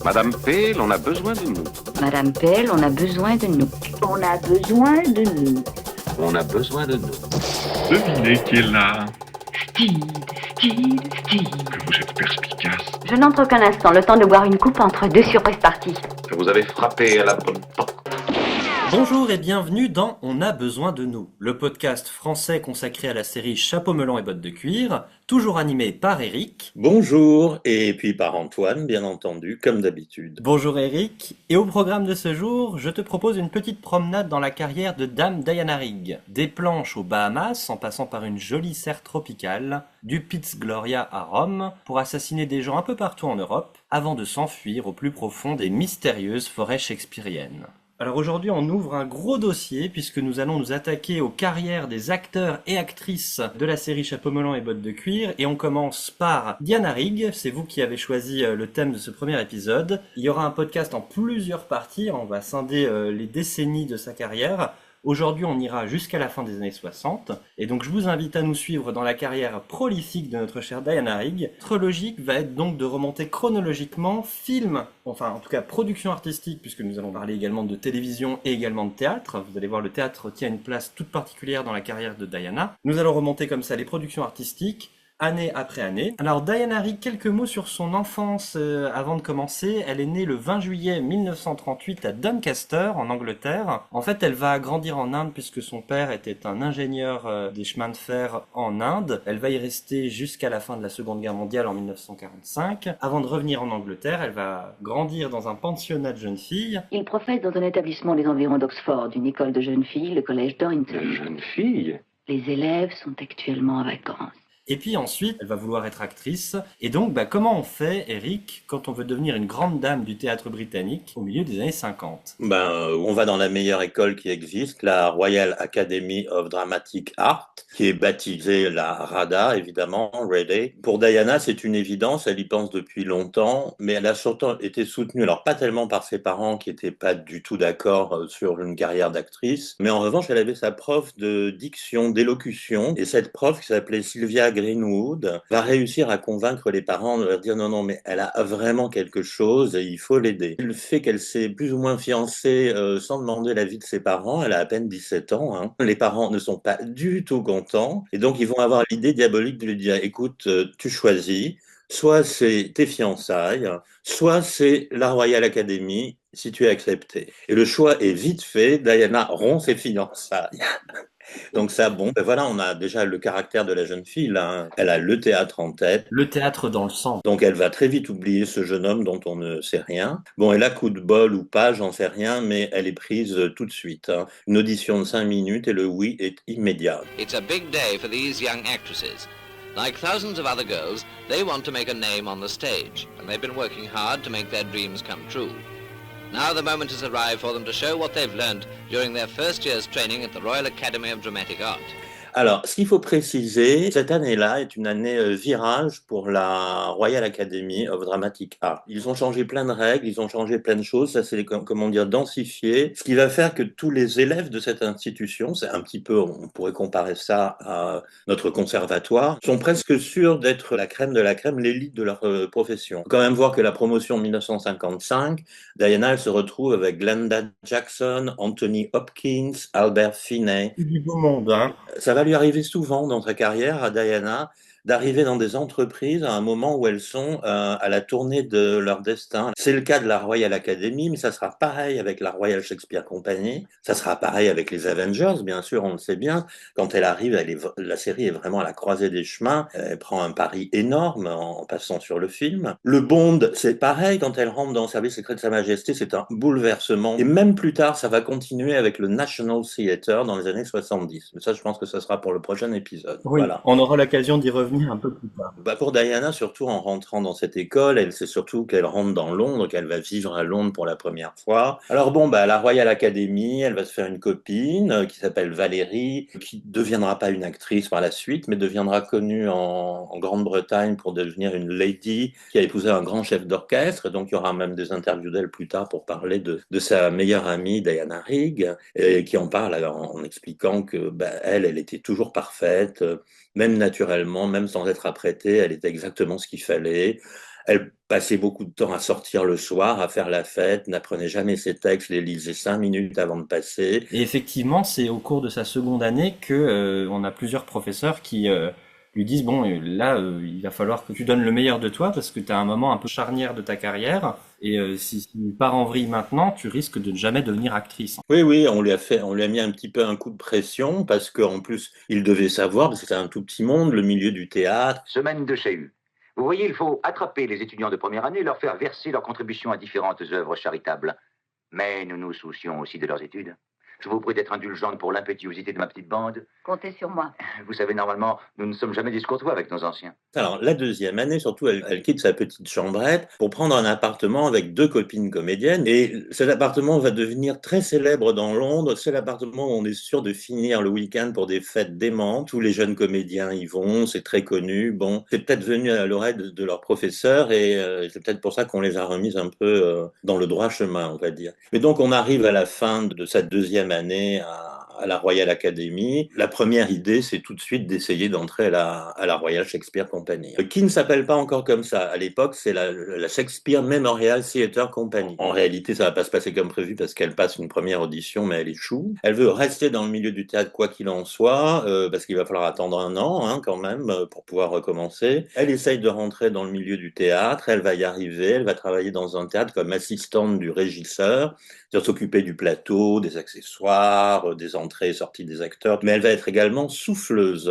Madame Pale, on a besoin de nous. Madame Pell, on a besoin de nous. On a besoin de nous. On a besoin de nous. Devinez qui est là. Steve. Que vous êtes perspicace. Je n'entre qu'un instant, le temps de boire une coupe entre deux surprises parties. Que vous avez frappé à la bonne porte. Bonjour et bienvenue dans On a besoin de nous, le podcast français consacré à la série Chapeau melon et bottes de cuir, toujours animé par Eric. Bonjour, et puis par Antoine, bien entendu, comme d'habitude. Bonjour Eric, et au programme de ce jour, je te propose une petite promenade dans la carrière de Dame Diana Rigg. Des planches aux Bahamas, en passant par une jolie serre tropicale, du Piz Gloria à Rome, pour assassiner des gens un peu partout en Europe, avant de s'enfuir au plus profond des mystérieuses forêts shakespeariennes. Alors aujourd'hui, on ouvre un gros dossier puisque nous allons nous attaquer aux carrières des acteurs et actrices de la série Chapeau melon et bottes de cuir, et on commence par Diana Rigg. C'est vous qui avez choisi le thème de ce premier épisode. Il y aura un podcast en plusieurs parties, on va scinder les décennies de sa carrière. Aujourd'hui, on ira jusqu'à la fin des années 60, et donc je vous invite à nous suivre dans la carrière prolifique de notre chère Diana Rigg. Notre logique va être donc de remonter chronologiquement film, enfin en tout cas production artistique, puisque nous allons parler également de télévision et également de théâtre. Vous allez voir, le théâtre tient une place toute particulière dans la carrière de Diana. Nous allons remonter comme ça les productions artistiques, année après année. Alors Diana Rigg, quelques mots sur son enfance avant de commencer. Elle est née le 20 juillet 1938 à Doncaster, en Angleterre. En fait, elle va grandir en Inde puisque son père était un ingénieur des chemins de fer en Inde. Elle va y rester jusqu'à la fin de la Seconde Guerre mondiale en 1945. Avant de revenir en Angleterre, elle va grandir dans un pensionnat de jeunes filles. Il professe dans un établissement des environs d'Oxford, une école de jeunes filles, le collège Dorrington. De jeune fille. Les élèves sont actuellement en vacances. Et puis ensuite, elle va vouloir être actrice. Et donc, comment on fait, Eric, quand on veut devenir une grande dame du théâtre britannique au milieu des années 50 ? On va dans la meilleure école qui existe, la Royal Academy of Dramatic Art, qui est baptisée la RADA, évidemment, Ready. Pour Diana, c'est une évidence, elle y pense depuis longtemps, mais elle a surtout été soutenue, alors pas tellement par ses parents qui n'étaient pas du tout d'accord sur une carrière d'actrice, mais en revanche, elle avait sa prof de diction, d'élocution, et cette prof qui s'appelait Sylvia Greenwood va réussir à convaincre les parents de leur dire non, mais elle a vraiment quelque chose et il faut l'aider. Le fait qu'elle s'est plus ou moins fiancée sans demander l'avis de ses parents, elle a à peine 17 ans, hein. Les parents ne sont pas du tout contents et donc ils vont avoir l'idée diabolique de lui dire écoute, tu choisis, soit c'est tes fiançailles, soit c'est la Royal Academy si tu es accepté. Et le choix est vite fait, Diana rompt ses fiançailles. Donc ça, voilà, on a déjà le caractère de la jeune fille, là, hein. Elle a le théâtre en tête. Le théâtre dans le sang. Donc elle va très vite oublier ce jeune homme dont on ne sait rien. Elle a coup de bol ou pas, j'en sais rien, mais elle est prise tout de suite, hein. Une audition de 5 minutes et le oui est immédiat. It's a big day for these young actresses. Like thousands of other girls, they want to make a name on the stage, and they've been working hard to make their dreams come true. Now the moment has arrived for them to show what they've learned during their first year's training at the Royal Academy of Dramatic Art. Alors, ce qu'il faut préciser, cette année-là est une année virage pour la Royal Academy of Dramatic Art. Ils ont changé plein de règles, ils ont changé plein de choses, ça c'est, densifié, ce qui va faire que tous les élèves de cette institution, c'est un petit peu, on pourrait comparer ça à notre conservatoire, sont presque sûrs d'être la crème de la crème, l'élite de leur profession. Il faut quand même voir que la promotion 1955, Diana, elle se retrouve avec Glenda Jackson, Anthony Hopkins, Albert Finney. Du beau monde, hein. Ça va lui arriver souvent dans sa carrière à Diana d'arriver dans des entreprises à un moment où elles sont à la tournée de leur destin. C'est le cas de la Royal Academy, mais ça sera pareil avec la Royal Shakespeare Company, ça sera pareil avec les Avengers, bien sûr, on le sait bien. Quand elle arrive, la série est vraiment à la croisée des chemins, elle prend un pari énorme en passant sur le film. Le Bond, c'est pareil, quand elle rentre dans le service secret de Sa Majesté, c'est un bouleversement. Et même plus tard, ça va continuer avec le National Theatre dans les années 70. Mais ça, je pense que ça sera pour le prochain épisode. Oui, Voilà. on aura l'occasion d'y revenir un peu plus tard. Pour Diana, surtout en rentrant dans cette école, elle sait surtout qu'elle rentre dans Londres, qu'elle va vivre à Londres pour la première fois. Alors à la Royal Academy, elle va se faire une copine qui s'appelle Valérie, qui deviendra pas une actrice par la suite, mais deviendra connue en Grande-Bretagne pour devenir une lady qui a épousé un grand chef d'orchestre. Donc il y aura même des interviews d'elle plus tard pour parler de sa meilleure amie Diana Rigg, et qui en parle en expliquant que elle était toujours parfaite, même naturellement, même sans être apprêtée, elle était exactement ce qu'il fallait. Elle passait beaucoup de temps à sortir le soir, à faire la fête, n'apprenait jamais ses textes, les lisait 5 minutes avant de passer. Et effectivement, c'est au cours de sa seconde année que on a plusieurs professeurs qui lui disent bon là il va falloir que tu donnes le meilleur de toi parce que tu as un moment un peu charnière de ta carrière et si tu pars en vrille maintenant, tu risques de ne jamais devenir actrice. Oui, oui, on lui a mis un petit peu un coup de pression parce qu'en plus, il devait savoir, parce que c'est un tout petit monde, le milieu du théâtre. Semaine de chahut. Vous voyez, il faut attraper les étudiants de première année et leur faire verser leur contribution à différentes œuvres charitables. Mais nous nous soucions aussi de leurs études. Je vous prie d'être indulgente pour l'impétuosité de ma petite bande. Comptez sur moi. Vous savez, normalement, nous ne sommes jamais discourtois avec nos anciens. Alors, la deuxième année, surtout, elle quitte sa petite chambrette pour prendre un appartement avec 2 copines comédiennes. Et cet appartement va devenir très célèbre dans Londres. C'est l'appartement où on est sûr de finir le week-end pour des fêtes démentes. Tous les jeunes comédiens y vont, c'est très connu. Bon, c'est peut-être venu à l'oreille de leurs professeurs et c'est peut-être pour ça qu'on les a remises un peu dans le droit chemin, on va dire. Mais donc, on arrive à la fin de cette deuxième année à la Royal Academy. La première idée, c'est tout de suite d'essayer d'entrer à la Royal Shakespeare Company, qui ne s'appelle pas encore comme ça. À l'époque, c'est la Shakespeare Memorial Theatre Company. En réalité, ça va pas se passer comme prévu parce qu'elle passe une première audition, mais elle échoue. Elle veut rester dans le milieu du théâtre quoi qu'il en soit, parce qu'il va falloir attendre un an quand même pour pouvoir recommencer. Elle essaye de rentrer dans le milieu du théâtre, elle va y arriver, elle va travailler dans un théâtre comme assistante du régisseur, c'est-à-dire s'occuper du plateau, des accessoires, des entrées et sorties des acteurs, mais elle va être également souffleuse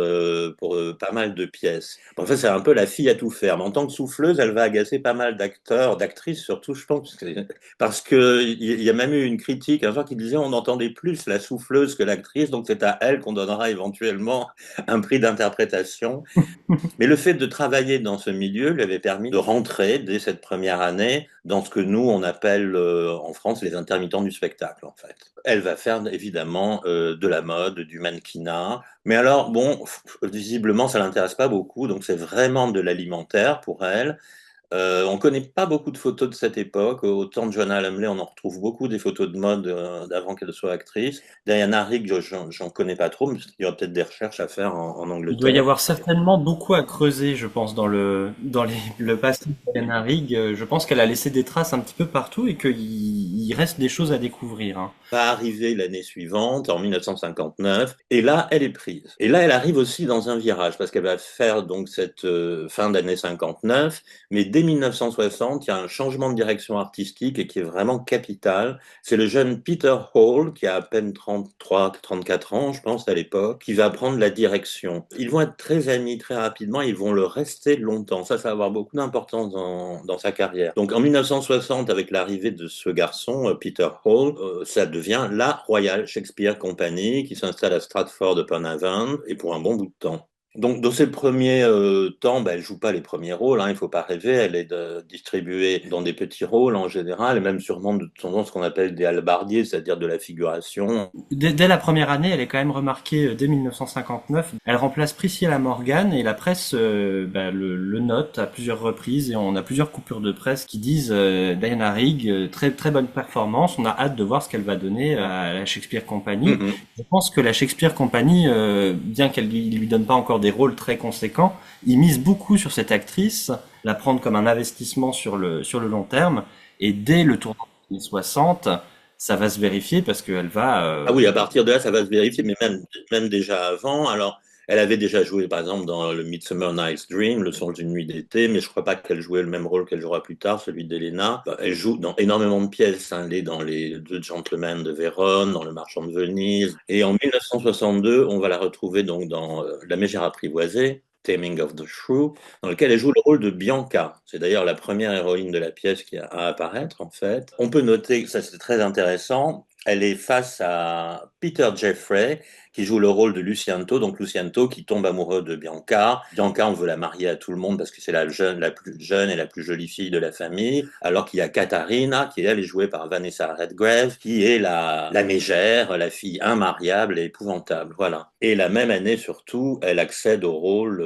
pour pas mal de pièces. En fait, c'est un peu la fille à tout faire, mais en tant que souffleuse, elle va agacer pas mal d'acteurs, d'actrices surtout, je pense, parce qu'il y a même eu une critique un jour qui disait on entendait plus la souffleuse que l'actrice, donc c'est à elle qu'on donnera éventuellement un prix d'interprétation. Mais le fait de travailler dans ce milieu lui avait permis de rentrer dès cette première année dans ce que nous, on appelle en France les intermittents du spectacle, en fait. Elle va faire évidemment de la mode, du mannequinat. Mais alors, bon, visiblement, ça l'intéresse pas beaucoup, donc c'est vraiment de l'alimentaire pour elle. On ne connaît pas beaucoup de photos de cette époque. Au temps de Joanna Lumley, on en retrouve beaucoup des photos de mode d'avant qu'elle soit actrice. Diana Rigg, j'en connais pas trop, mais il y aura peut-être des recherches à faire en Angleterre. Il doit y avoir certainement beaucoup à creuser, je pense, le passé de Diana Rigg. Je pense qu'elle a laissé des traces un petit peu partout et qu'il reste des choses à découvrir. Hein. Va arriver l'année suivante, en 1959, et là, elle est prise. Et là, elle arrive aussi dans un virage, parce qu'elle va faire donc cette fin d'année 59, mais dès 1960, il y a un changement de direction artistique et qui est vraiment capital. C'est le jeune Peter Hall, qui a à peine 33-34 ans, je pense, à l'époque, qui va prendre la direction. Ils vont être très amis très rapidement, ils vont le rester longtemps. Ça va avoir beaucoup d'importance dans sa carrière. Donc en 1960, avec l'arrivée de ce garçon, Peter Hall, ça devient la Royal Shakespeare Company, qui s'installe à Stratford-upon-Avon, et pour un bon bout de temps. Donc, dans ses premiers temps, elle joue pas les premiers rôles, hein, il faut pas rêver, elle est distribuée dans des petits rôles en général, et même sûrement de temps en temps ce qu'on appelle des hallebardiers, c'est-à-dire de la figuration. Dès la première année, elle est quand même remarquée dès 1959. Elle remplace Priscilla Morgan et la presse le note à plusieurs reprises et on a plusieurs coupures de presse qui disent Diana Rigg, très très bonne performance, on a hâte de voir ce qu'elle va donner à la Shakespeare Company. Mm-hmm. Je pense que la Shakespeare Company, bien qu'elle lui donne pas encore des rôles très conséquents, ils misent beaucoup sur cette actrice, la prendre comme un investissement sur le long terme, et dès le tournant des années 60, ça va se vérifier parce qu'elle va... Ah oui, à partir de là, ça va se vérifier, mais même déjà avant, alors... Elle avait déjà joué, par exemple, dans le Midsummer Night's Dream, Le songe d'une nuit d'été, mais je ne crois pas qu'elle jouait le même rôle qu'elle jouera plus tard, celui d'Helena. Elle joue dans énormément de pièces, hein. Elle est dans les Deux Gentlemen de Vérone, dans Le Marchand de Venise. Et en 1962, on va la retrouver donc dans La Mégère apprivoisée, Taming of the Shrew, dans lequel elle joue le rôle de Bianca. C'est d'ailleurs la première héroïne de la pièce qui a à apparaître, en fait. On peut noter, ça c'est très intéressant, elle est face à Peter Jeffrey, qui joue le rôle de Luciento, donc Luciento qui tombe amoureux de Bianca. Bianca, on veut la marier à tout le monde parce que c'est la plus jeune et la plus jolie fille de la famille, alors qu'il y a Katharina, qui elle est jouée par Vanessa Redgrave, qui est la mégère, la fille immariable et épouvantable, voilà. Et la même année, surtout, elle accède au rôle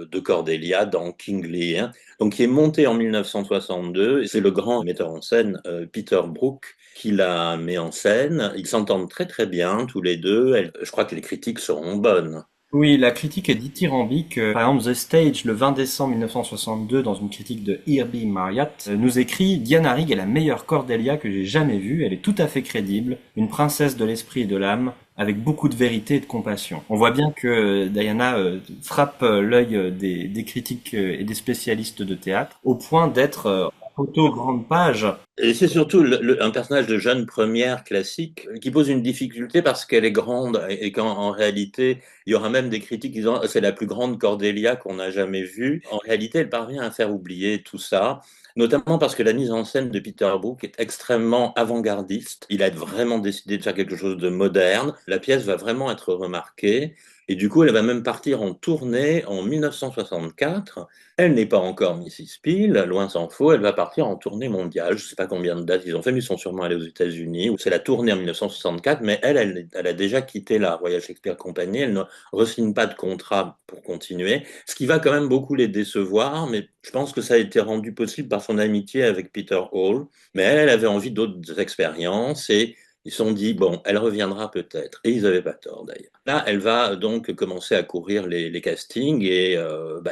de Cordelia dans King Lear, donc qui est monté en 1962, et c'est le grand metteur en scène Peter Brook qui la met en scène. Ils s'entendent très très bien tous les deux. Je crois que les critiques seront bonnes. Oui, la critique est dithyrambique. Par exemple, The Stage, le 20 décembre 1962, dans une critique de Herbie Marriott, nous écrit « Diana Rigg est la meilleure Cordelia que j'ai jamais vue. Elle est tout à fait crédible, une princesse de l'esprit et de l'âme, avec beaucoup de vérité et de compassion. » On voit bien que Diana frappe l'œil des critiques et des spécialistes de théâtre, au point d'être photo grande page. Et c'est surtout un personnage de jeune première classique qui pose une difficulté parce qu'elle est grande et qu'en réalité, il y aura même des critiques disant c'est la plus grande Cordelia qu'on a jamais vue. En réalité, elle parvient à faire oublier tout ça, notamment parce que la mise en scène de Peter Brook est extrêmement avant-gardiste. Il a vraiment décidé de faire quelque chose de moderne. La pièce va vraiment être remarquée. Et du coup, elle va même partir en tournée en 1964. Elle n'est pas encore Mrs. Peel, loin s'en faut, elle va partir en tournée mondiale. Je ne sais pas combien de dates ils ont fait, mais ils sont sûrement allés aux États-Unis. C'est la tournée en 1964, mais elle a déjà quitté la Royal Shakespeare Company. Elle ne re-signe pas de contrat pour continuer, ce qui va quand même beaucoup les décevoir, mais je pense que ça a été rendu possible par son amitié avec Peter Hall. Mais elle avait envie d'autres expériences et ils se sont dit, bon, elle reviendra peut-être. Et ils n'avaient pas tort d'ailleurs. Là, elle va donc commencer à courir les castings et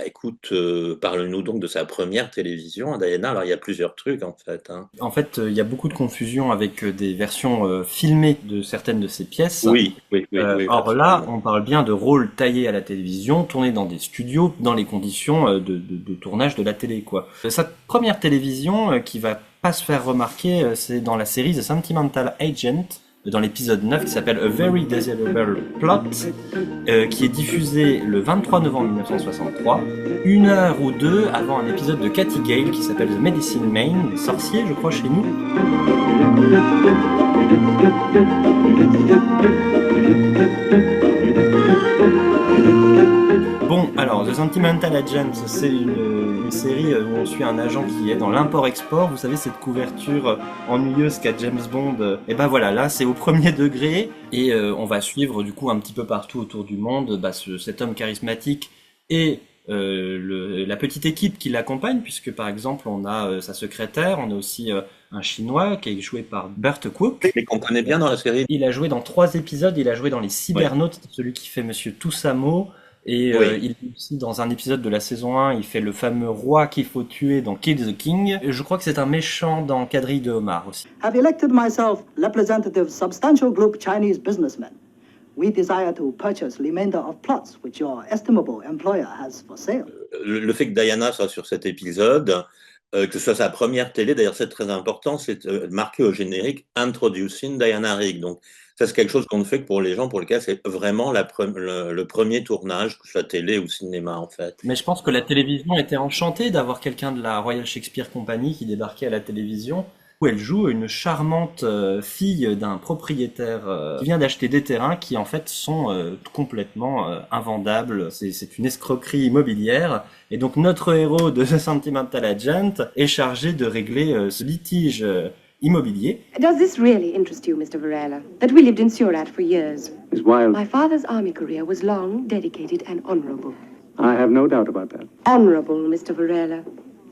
écoute, parle-nous donc de sa première télévision, Diana. Alors, il y a plusieurs trucs en fait. En fait, il y a beaucoup de confusion avec des versions filmées de certaines de ces pièces. Oui. Or là, on parle bien de rôles taillés à la télévision, tournés dans des studios, dans les conditions de tournage de la télé, quoi. Sa première télévision qui va pas se faire remarquer, c'est dans la série The Sentimental Agent, dans l'épisode 9 qui s'appelle A Very Desirable Plot, qui est diffusé le 23 novembre 1963, 1 ou 2 heures avant un épisode de Cathy Gale qui s'appelle The Medicine Man, les sorciers, je crois, chez nous. Bon, alors, The Sentimental Agent, c'est une série où on suit un agent qui est dans l'import-export. Vous savez, cette couverture ennuyeuse qu'a James Bond. Et ben voilà, là, c'est au premier degré. Et on va suivre, du coup, un petit peu partout autour du monde, cet homme charismatique et la petite équipe qui l'accompagne, puisque, par exemple, on a sa secrétaire, on a aussi un Chinois qui est joué par Burt Cook. Mais qu'on connaît bien dans la série. Il a joué dans 3 épisodes, il a joué dans Les Cybernautes, celui qui fait Monsieur Toussamo. Et il est aussi dans un épisode de la saison 1, il fait le fameux roi qu'il faut tuer dans Kid the King. Et je crois que c'est un méchant dans Quadrille de Homard aussi. Have elected myself representative substantial group Chinese businessmen. We desire to purchase remainder of plots which your estimable employer has for sale. Le fait que Diana soit sur cet épisode, que ce soit sa première télé, d'ailleurs c'est très important, c'est marqué au générique Introducing Diana Rigg. Donc ça, c'est quelque chose qu'on ne fait que pour les gens pour lesquels c'est vraiment le premier tournage, que ce soit télé ou cinéma, en fait. Mais je pense que la télévision était enchantée d'avoir quelqu'un de la Royal Shakespeare Company qui débarquait à la télévision, où elle joue une charmante fille d'un propriétaire qui vient d'acheter des terrains qui, en fait, sont complètement invendables. C'est une escroquerie immobilière. Et donc, notre héros de The Sentimental Agent est chargé de régler ce litige immobilier. Does this really interest you, Mr. Varela, that we lived in Surat for years? Miss Wilde, My father's army career was long, dedicated, and honorable. I have no doubt about that. Honorable, Mr. Varela.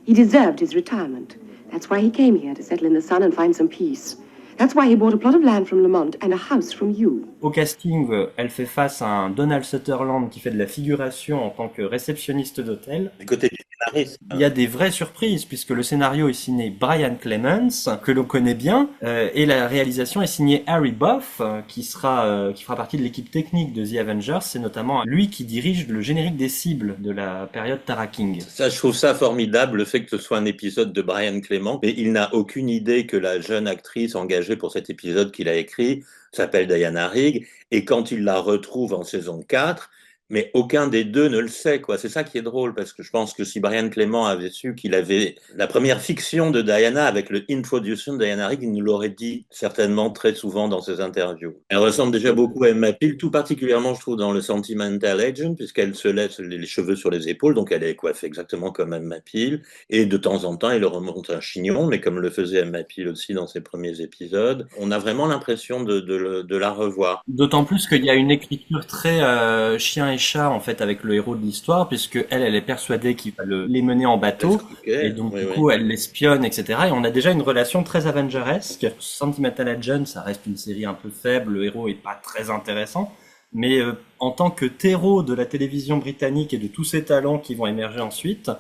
He deserved his retirement. That's why he came here, to settle in the sun and find some peace. That's why he bought a plot of land from Lamont and a house from you. Au casting, elle fait face à un Donald Sutherland qui fait de la figuration en tant que réceptionniste d'hôtel. Du côté du scénariste. Il y a des vraies surprises puisque le scénario est signé Brian Clemens, que l'on connaît bien, et la réalisation est signée Harry Boff, qui fera partie de l'équipe technique de The Avengers. C'est notamment lui qui dirige le générique des cibles de la période Tara King. Ça, je trouve ça formidable, le fait que ce soit un épisode de Brian Clement, mais il n'a aucune idée que la jeune actrice engagée pour cet épisode qu'il a écrit s'appelle Diana Rigg, et quand il la retrouve en saison 4, mais aucun des deux ne le sait, quoi. C'est ça qui est drôle, parce que je pense que si Brian Clement avait su qu'il avait la première fiction de Diana avec le Introduction de Diana Rigg, il nous l'aurait dit certainement très souvent dans ses interviews. Elle ressemble déjà beaucoup à Emma Peel, tout particulièrement, je trouve, dans le Sentimental Agent, puisqu'elle se laisse les cheveux sur les épaules, donc elle est coiffée exactement comme Emma Peel, et de temps en temps, elle remonte un chignon, mais comme le faisait Emma Peel aussi dans ses premiers épisodes, on a vraiment l'impression de la revoir. D'autant plus qu'il y a une écriture très chien et chat en fait avec le héros de l'histoire, puisque elle est persuadée qu'il va les mener en bateau, et donc du coup elle l'espionne, etc. Et on a déjà une relation très Avengeresque. Sentimental Agent, ça reste une série un peu faible, le héros est pas très intéressant, mais en tant que terreau de la télévision britannique et de tous ces talents qui vont émerger ensuite,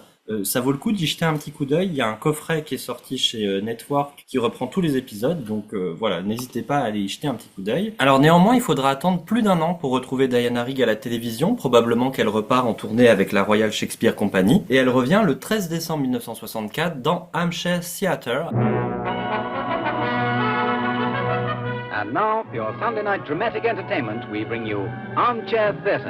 ça vaut le coup d'y jeter un petit coup d'œil. Il y a un coffret qui est sorti chez Network qui reprend tous les épisodes, donc voilà, n'hésitez pas à aller y jeter un petit coup d'œil. Alors néanmoins, il faudra attendre plus d'1 an pour retrouver Diana Rigg à la télévision, probablement qu'elle repart en tournée avec la Royal Shakespeare Company, et elle revient le 13 décembre 1964 dans Hampshire Theatre. And now, for your Sunday night dramatic entertainment, we bring you Armchair Theatre.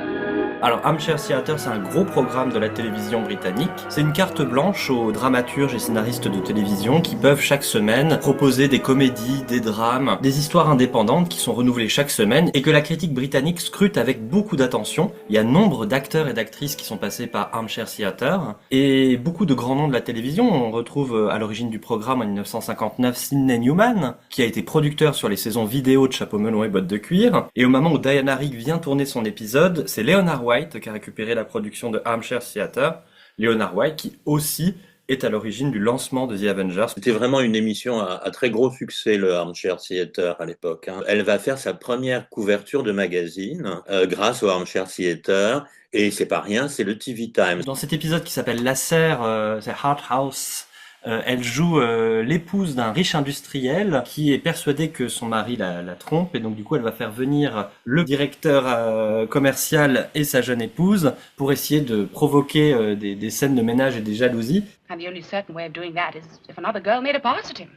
Alors Hampshire Theatre, c'est un gros programme de la télévision britannique. C'est une carte blanche aux dramaturges et scénaristes de télévision qui peuvent chaque semaine proposer des comédies, des drames, des histoires indépendantes qui sont renouvelées chaque semaine et que la critique britannique scrute avec beaucoup d'attention. Il y a nombre d'acteurs et d'actrices qui sont passés par Hampshire Theatre et beaucoup de grands noms de la télévision. On retrouve à l'origine du programme en 1959 Sidney Newman, qui a été producteur sur les saisons vidéo de Chapeau melon et bottes de cuir. Et au moment où Diana Rigg vient tourner son épisode, c'est Leonard White qui a récupéré la production de Hampshire Theatre. Leonard White qui aussi est à l'origine du lancement de The Avengers. C'était vraiment une émission à très gros succès, le Armchair Theatre à l'époque. Elle va faire sa première couverture de magazine grâce au Armchair Theatre. Et c'est pas rien, c'est le TV Times. Dans cet épisode qui s'appelle La Serre, c'est Hart House, elle joue l'épouse d'un riche industriel qui est persuadé que son mari la trompe, et donc du coup elle va faire venir le directeur commercial et sa jeune épouse pour essayer de provoquer des scènes de ménage et des jalousies. And the only certain way of doing that is if another girl made a pass at him.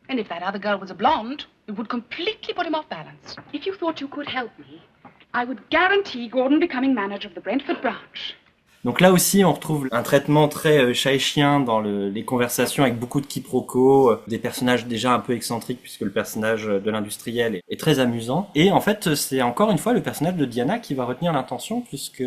And if that other girl was a blonde, it would completely put him off balance. If you thought you could help me, I would guarantee Gordon becoming manager of the Brentford branch. Donc là aussi, on retrouve un traitement très chat et chien dans les conversations avec beaucoup de quiproquos, des personnages déjà un peu excentriques puisque le personnage de l'industriel est très amusant. Et en fait, c'est encore une fois le personnage de Diana qui va retenir l'attention puisque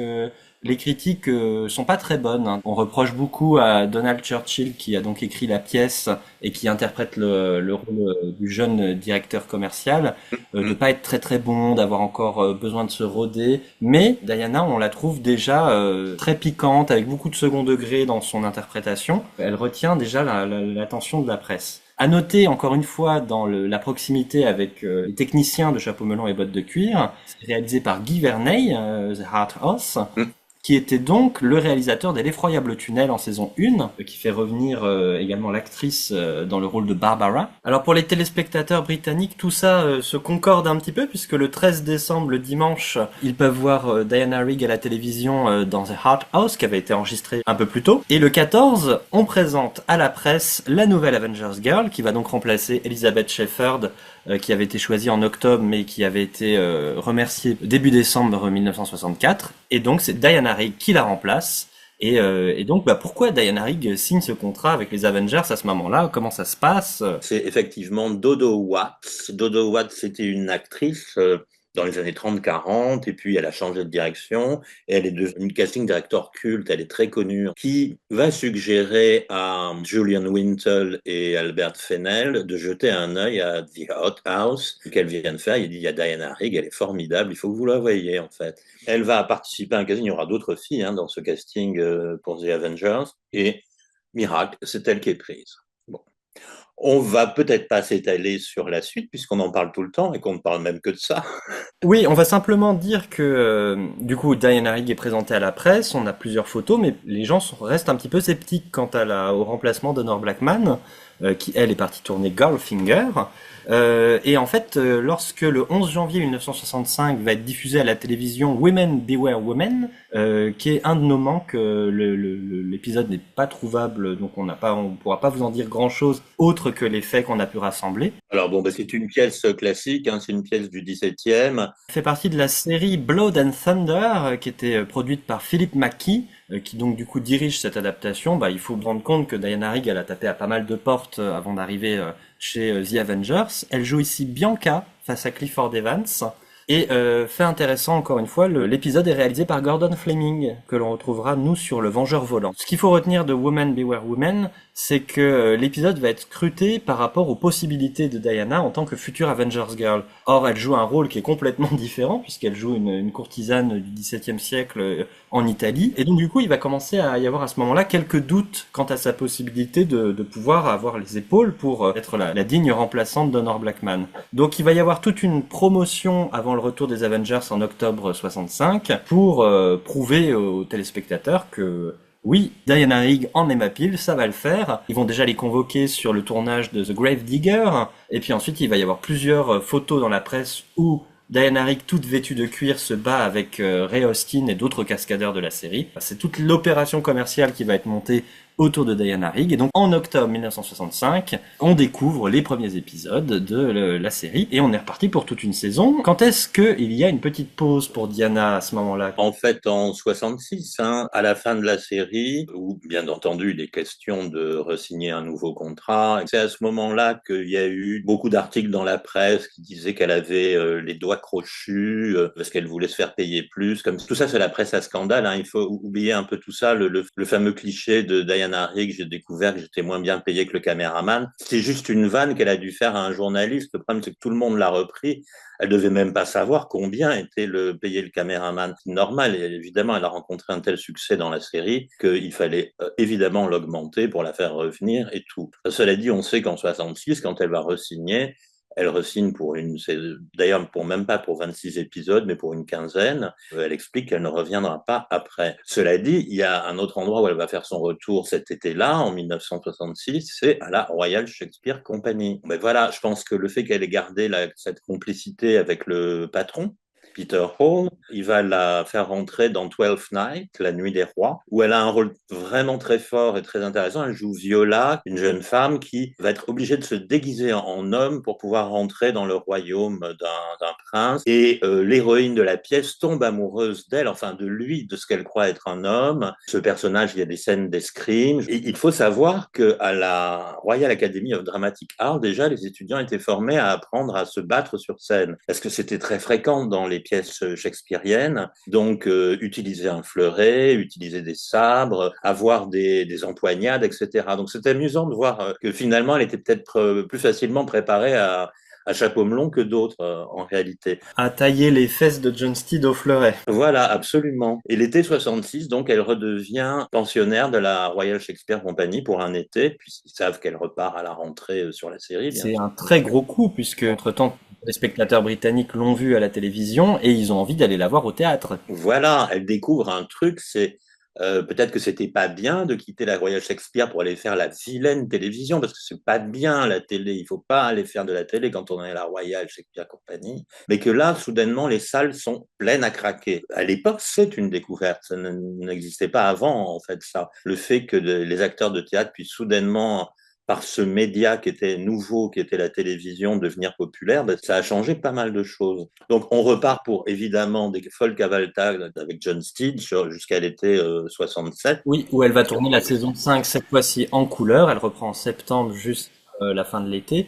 les critiques sont pas très bonnes. On reproche beaucoup à Donald Churchill, qui a donc écrit la pièce et qui interprète le rôle du jeune directeur commercial, de pas être très très bon, d'avoir encore besoin de se roder. Mais Diana, on la trouve déjà très piquante, avec beaucoup de second degré dans son interprétation. Elle retient déjà l'attention de la presse. À noter, encore une fois, dans la proximité avec les techniciens de Chapeau melon et bottes de cuir, c'est réalisé par Guy Verneuil, The Hart House, qui était donc le réalisateur de L'Effroyable Tunnel en saison 1, qui fait revenir également l'actrice dans le rôle de Barbara. Alors pour les téléspectateurs britanniques, tout ça se concorde un petit peu, puisque le 13 décembre, le dimanche, ils peuvent voir Diana Rigg à la télévision dans The Hart House, qui avait été enregistré un peu plus tôt. Et le 14, on présente à la presse la nouvelle Avengers Girl, qui va donc remplacer Elizabeth Shepherd, qui avait été choisie en octobre mais qui avait été remerciée début décembre 1964, et donc c'est Diana Rigg qui la remplace. Et donc pourquoi Diana Rigg signe ce contrat avec les Avengers à ce moment-là? Comment ça se passe? C'est effectivement Dodo Watts. Dodo Watts, c'était une actrice dans les années 30-40, et puis elle a changé de direction, et elle est devenue une casting director culte, elle est très connue, qui va suggérer à Julian Wintle et Albert Fennell de jeter un œil à The Hart House qu'elle vient de faire. Il dit, il y a Diana Rigg, elle est formidable, il faut que vous la voyiez en fait. Elle va participer à un casting, il y aura d'autres filles dans ce casting pour The Avengers, et miracle, c'est elle qui est prise. Bon. On va peut-être pas s'étaler sur la suite puisqu'on en parle tout le temps et qu'on ne parle même que de ça. Oui, on va simplement dire que du coup Diana Rigg est présentée à la presse, on a plusieurs photos, mais les gens restent un petit peu sceptiques quant au remplacement d'Honor Blackman, qui elle est partie tourner Girlfinger. Et en fait, lorsque le 11 janvier 1965 va être diffusé à la télévision Women Beware Women, qui est un de nos manques, l'épisode n'est pas trouvable, donc on pourra pas vous en dire grand chose autre que les faits qu'on a pu rassembler. Alors bon, c'est une pièce classique, c'est une pièce du 17e. Elle fait partie de la série Blood and Thunder, qui était produite par Philip McKee, qui donc du coup dirige cette adaptation. Il faut se rendre compte que Diana Rigg, elle a tapé à pas mal de portes avant d'arriver chez The Avengers. Elle joue ici Bianca face à Clifford Evans. Et fait intéressant encore une fois, l'épisode est réalisé par Gordon Fleming, que l'on retrouvera nous sur Le Vengeur Volant. Ce qu'il faut retenir de Women Beware Women, c'est que l'épisode va être scruté par rapport aux possibilités de Diana en tant que future Avengers Girl. Or, elle joue un rôle qui est complètement différent, puisqu'elle joue une courtisane du XVIIe siècle en Italie. Et donc du coup, il va commencer à y avoir à ce moment-là quelques doutes quant à sa possibilité de pouvoir avoir les épaules pour être la digne remplaçante d'Honor Blackman. Donc il va y avoir toute une promotion avant avant le retour des Avengers en octobre 65 pour prouver aux téléspectateurs que oui, Diana Rigg en Emma Peel, ça va le faire. Ils vont déjà les convoquer sur le tournage de The Grave Digger, et puis ensuite il va y avoir plusieurs photos dans la presse où Diana Rigg, toute vêtue de cuir, se bat avec Ray Austin et d'autres cascadeurs de la série. C'est toute l'opération commerciale qui va être montée autour de Diana Rigg. Et donc, en octobre 1965, on découvre les premiers épisodes de la série et on est reparti pour toute une saison. Quand est-ce qu'il y a une petite pause pour Diana à ce moment-là? En fait, en 66, à la fin de la série, où bien entendu il est question de re-signer un nouveau contrat, c'est à ce moment-là qu'il y a eu beaucoup d'articles dans la presse qui disaient qu'elle avait les doigts crochus parce qu'elle voulait se faire payer plus. Comme tout ça, c'est la presse à scandale. Il faut oublier un peu tout ça. Le fameux cliché de Diana Rigg, j'ai découvert que j'étais moins bien payé que le caméraman. C'était juste une vanne qu'elle a dû faire à un journaliste. Le problème, c'est que tout le monde l'a repris. Elle devait même pas savoir combien était payé le caméraman. C'est normal. Et évidemment, elle a rencontré un tel succès dans la série qu'il fallait évidemment l'augmenter pour la faire revenir et tout. Cela dit, on sait qu'en 66, quand elle va re-signer, elle re-signe d'ailleurs même pas pour 26 épisodes, mais pour une quinzaine. Elle explique qu'elle ne reviendra pas après. Cela dit, il y a un autre endroit où elle va faire son retour cet été-là, en 1966, c'est à la Royal Shakespeare Company. Mais voilà, je pense que le fait qu'elle ait gardé cette complicité avec le patron, Peter Hall, il va la faire rentrer dans Twelfth Night, la nuit des rois, où elle a un rôle vraiment très fort et très intéressant. Elle joue Viola, une jeune femme qui va être obligée de se déguiser en homme pour pouvoir rentrer dans le royaume d'un prince. Et l'héroïne de la pièce tombe amoureuse d'elle, enfin de lui, de ce qu'elle croit être un homme. Ce personnage, il y a des scènes d'escrime. Et il faut savoir qu'à la Royal Academy of Dramatic Art, déjà, les étudiants étaient formés à apprendre à se battre sur scène. Parce que c'était très fréquent dans les pièces shakespeariennes, donc utiliser un fleuret, utiliser des sabres, avoir des empoignades, etc. Donc c'est amusant de voir que finalement elle était peut-être plus facilement préparée à chapeau melon que d'autres en réalité. À tailler les fesses de John Steed au fleuret. Voilà, absolument. Et l'été 66, donc elle redevient pensionnaire de la Royal Shakespeare Company pour un été, puisqu'ils savent qu'elle repart à la rentrée sur la série. C'est un très gros coup, puisque entre-temps, les spectateurs britanniques l'ont vue à la télévision et ils ont envie d'aller la voir au théâtre. Voilà, elle découvre un truc, c'est peut-être que c'était pas bien de quitter la Royal Shakespeare pour aller faire la vilaine télévision, parce que c'est pas bien la télé, il faut pas aller faire de la télé quand on est à la Royal Shakespeare Company, mais que là, soudainement, les salles sont pleines à craquer. À l'époque, c'est une découverte, ça n'existait pas avant, en fait, ça. Le fait que les acteurs de théâtre puissent soudainement, par ce média qui était nouveau, qui était la télévision, devenir populaire, ça a changé pas mal de choses. Donc on repart pour évidemment des folles cavalcades avec John Steed jusqu'à l'été 67. Oui, où elle va tourner la saison 5, cette fois-ci en couleur. Elle reprend en septembre, juste la fin de l'été.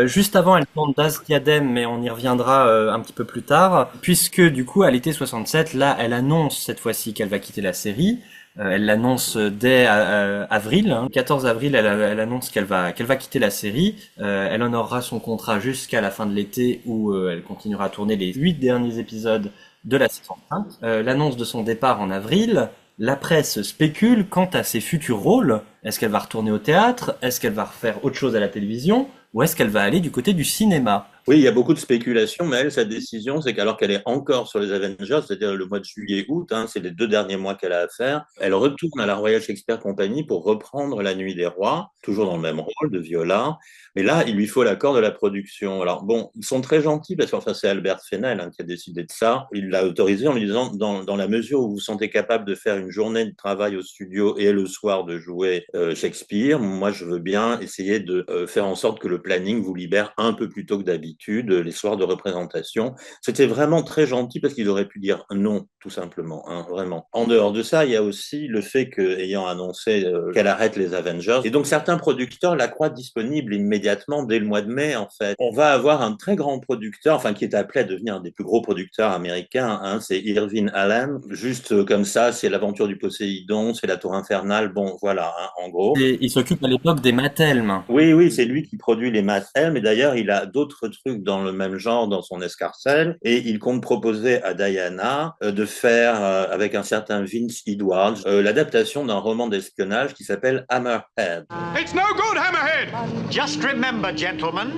Juste avant, elle tourne Das Diadem, mais on y reviendra un petit peu plus tard, puisque du coup, à l'été 67, là, elle annonce cette fois-ci qu'elle va quitter la série. Elle l'annonce dès avril, 14 avril, elle annonce qu'elle va quitter la série. Elle honorera son contrat jusqu'à la fin de l'été où elle continuera à tourner les 8 derniers épisodes de la saison 5. L'annonce de son départ en avril, la presse spécule quant à ses futurs rôles. Est-ce qu'elle va retourner au théâtre? Est-ce qu'elle va refaire autre chose à la télévision? Ou est-ce qu'elle va aller du côté du cinéma? Oui, il y a beaucoup de spéculations, mais elle, sa décision, c'est qu'alors qu'elle est encore sur les Avengers, c'est-à-dire le mois de juillet-août, c'est les 2 derniers mois qu'elle a à faire, elle retourne à la Royal Shakespeare Company pour reprendre La Nuit des Rois, toujours dans le même rôle de Viola, mais là, il lui faut l'accord de la production. Alors bon, ils sont très gentils, parce que c'est Albert Fennell qui a décidé de ça. Il l'a autorisé en lui disant, dans la mesure où vous vous sentez capable de faire une journée de travail au studio et le soir de jouer Shakespeare, moi je veux bien essayer de faire en sorte que le planning vous libère un peu plus tôt que d'habitude, les soirs de représentation. C'était vraiment très gentil parce qu'il aurait pu dire non, tout simplement, vraiment. En dehors de ça, il y a aussi le fait qu'ayant annoncé qu'elle arrête les Avengers, et donc certains producteurs la croient disponible immédiatement dès le mois de mai, en fait. On va avoir un très grand producteur, qui est appelé à devenir un des plus gros producteurs américains, c'est Irving Allen. Juste comme ça, c'est l'aventure du Poséidon, c'est la Tour Infernale, bon, voilà, en gros. Et il s'occupe à l'époque des Mathelm. Oui, c'est lui qui produit les Mathelm, et d'ailleurs, il a d'autres trucs dans le même genre dans son escarcelle, et il compte proposer à Diana de faire, avec un certain Vince Edwards, l'adaptation d'un roman d'espionnage qui s'appelle Hammerhead. It's no good, Hammerhead! Just remember, gentlemen,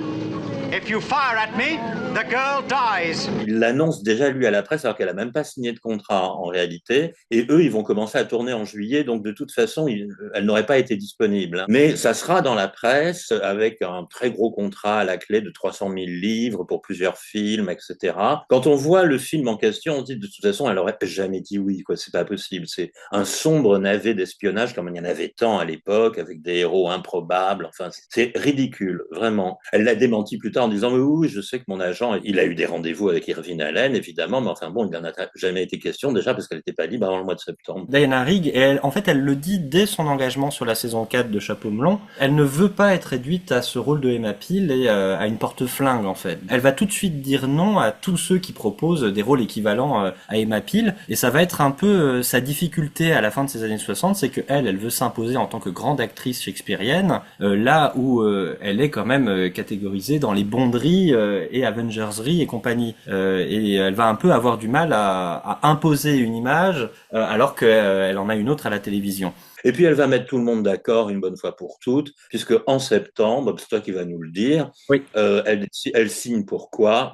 if you fire at me, The girl dies. Il l'annonce déjà lui à la presse alors qu'elle a même pas signé de contrat en réalité. Et eux, ils vont commencer à tourner en juillet, donc de toute façon, elle n'aurait pas été disponible. Mais ça sera dans la presse avec un très gros contrat à la clé de 300 000 livres pour plusieurs films, etc. Quand on voit le film en question, on se dit de toute façon, elle aurait jamais dit oui, quoi. C'est pas possible. C'est un sombre navet d'espionnage comme il y en avait tant à l'époque, avec des héros improbables. Enfin, c'est ridicule, vraiment. Elle l'a démenti plus tard en disant mais oui, je sais que mon agent, il a eu des rendez-vous avec Irving Allen, évidemment, mais enfin bon, il n'en a jamais été question déjà parce qu'elle n'était pas libre avant le mois de septembre. Diana Rigg, et elle le dit dès son engagement sur la saison 4 de Chapeau melon, elle ne veut pas être réduite à ce rôle de Emma Peel et à une porte-flingue en fait. Elle va tout de suite dire non à tous ceux qui proposent des rôles équivalents à Emma Peel, et ça va être un peu sa difficulté à la fin de ces années 60, c'est que elle veut s'imposer en tant que grande actrice shakespearienne, là où elle est quand même catégorisée dans les bonderies et Avengerserie et compagnie, et elle va un peu avoir du mal à imposer une image alors qu'elle en a une autre à la télévision. Et puis elle va mettre tout le monde d'accord une bonne fois pour toutes, puisque en septembre, c'est toi qui vas nous le dire, oui. Elle signe pourquoi ?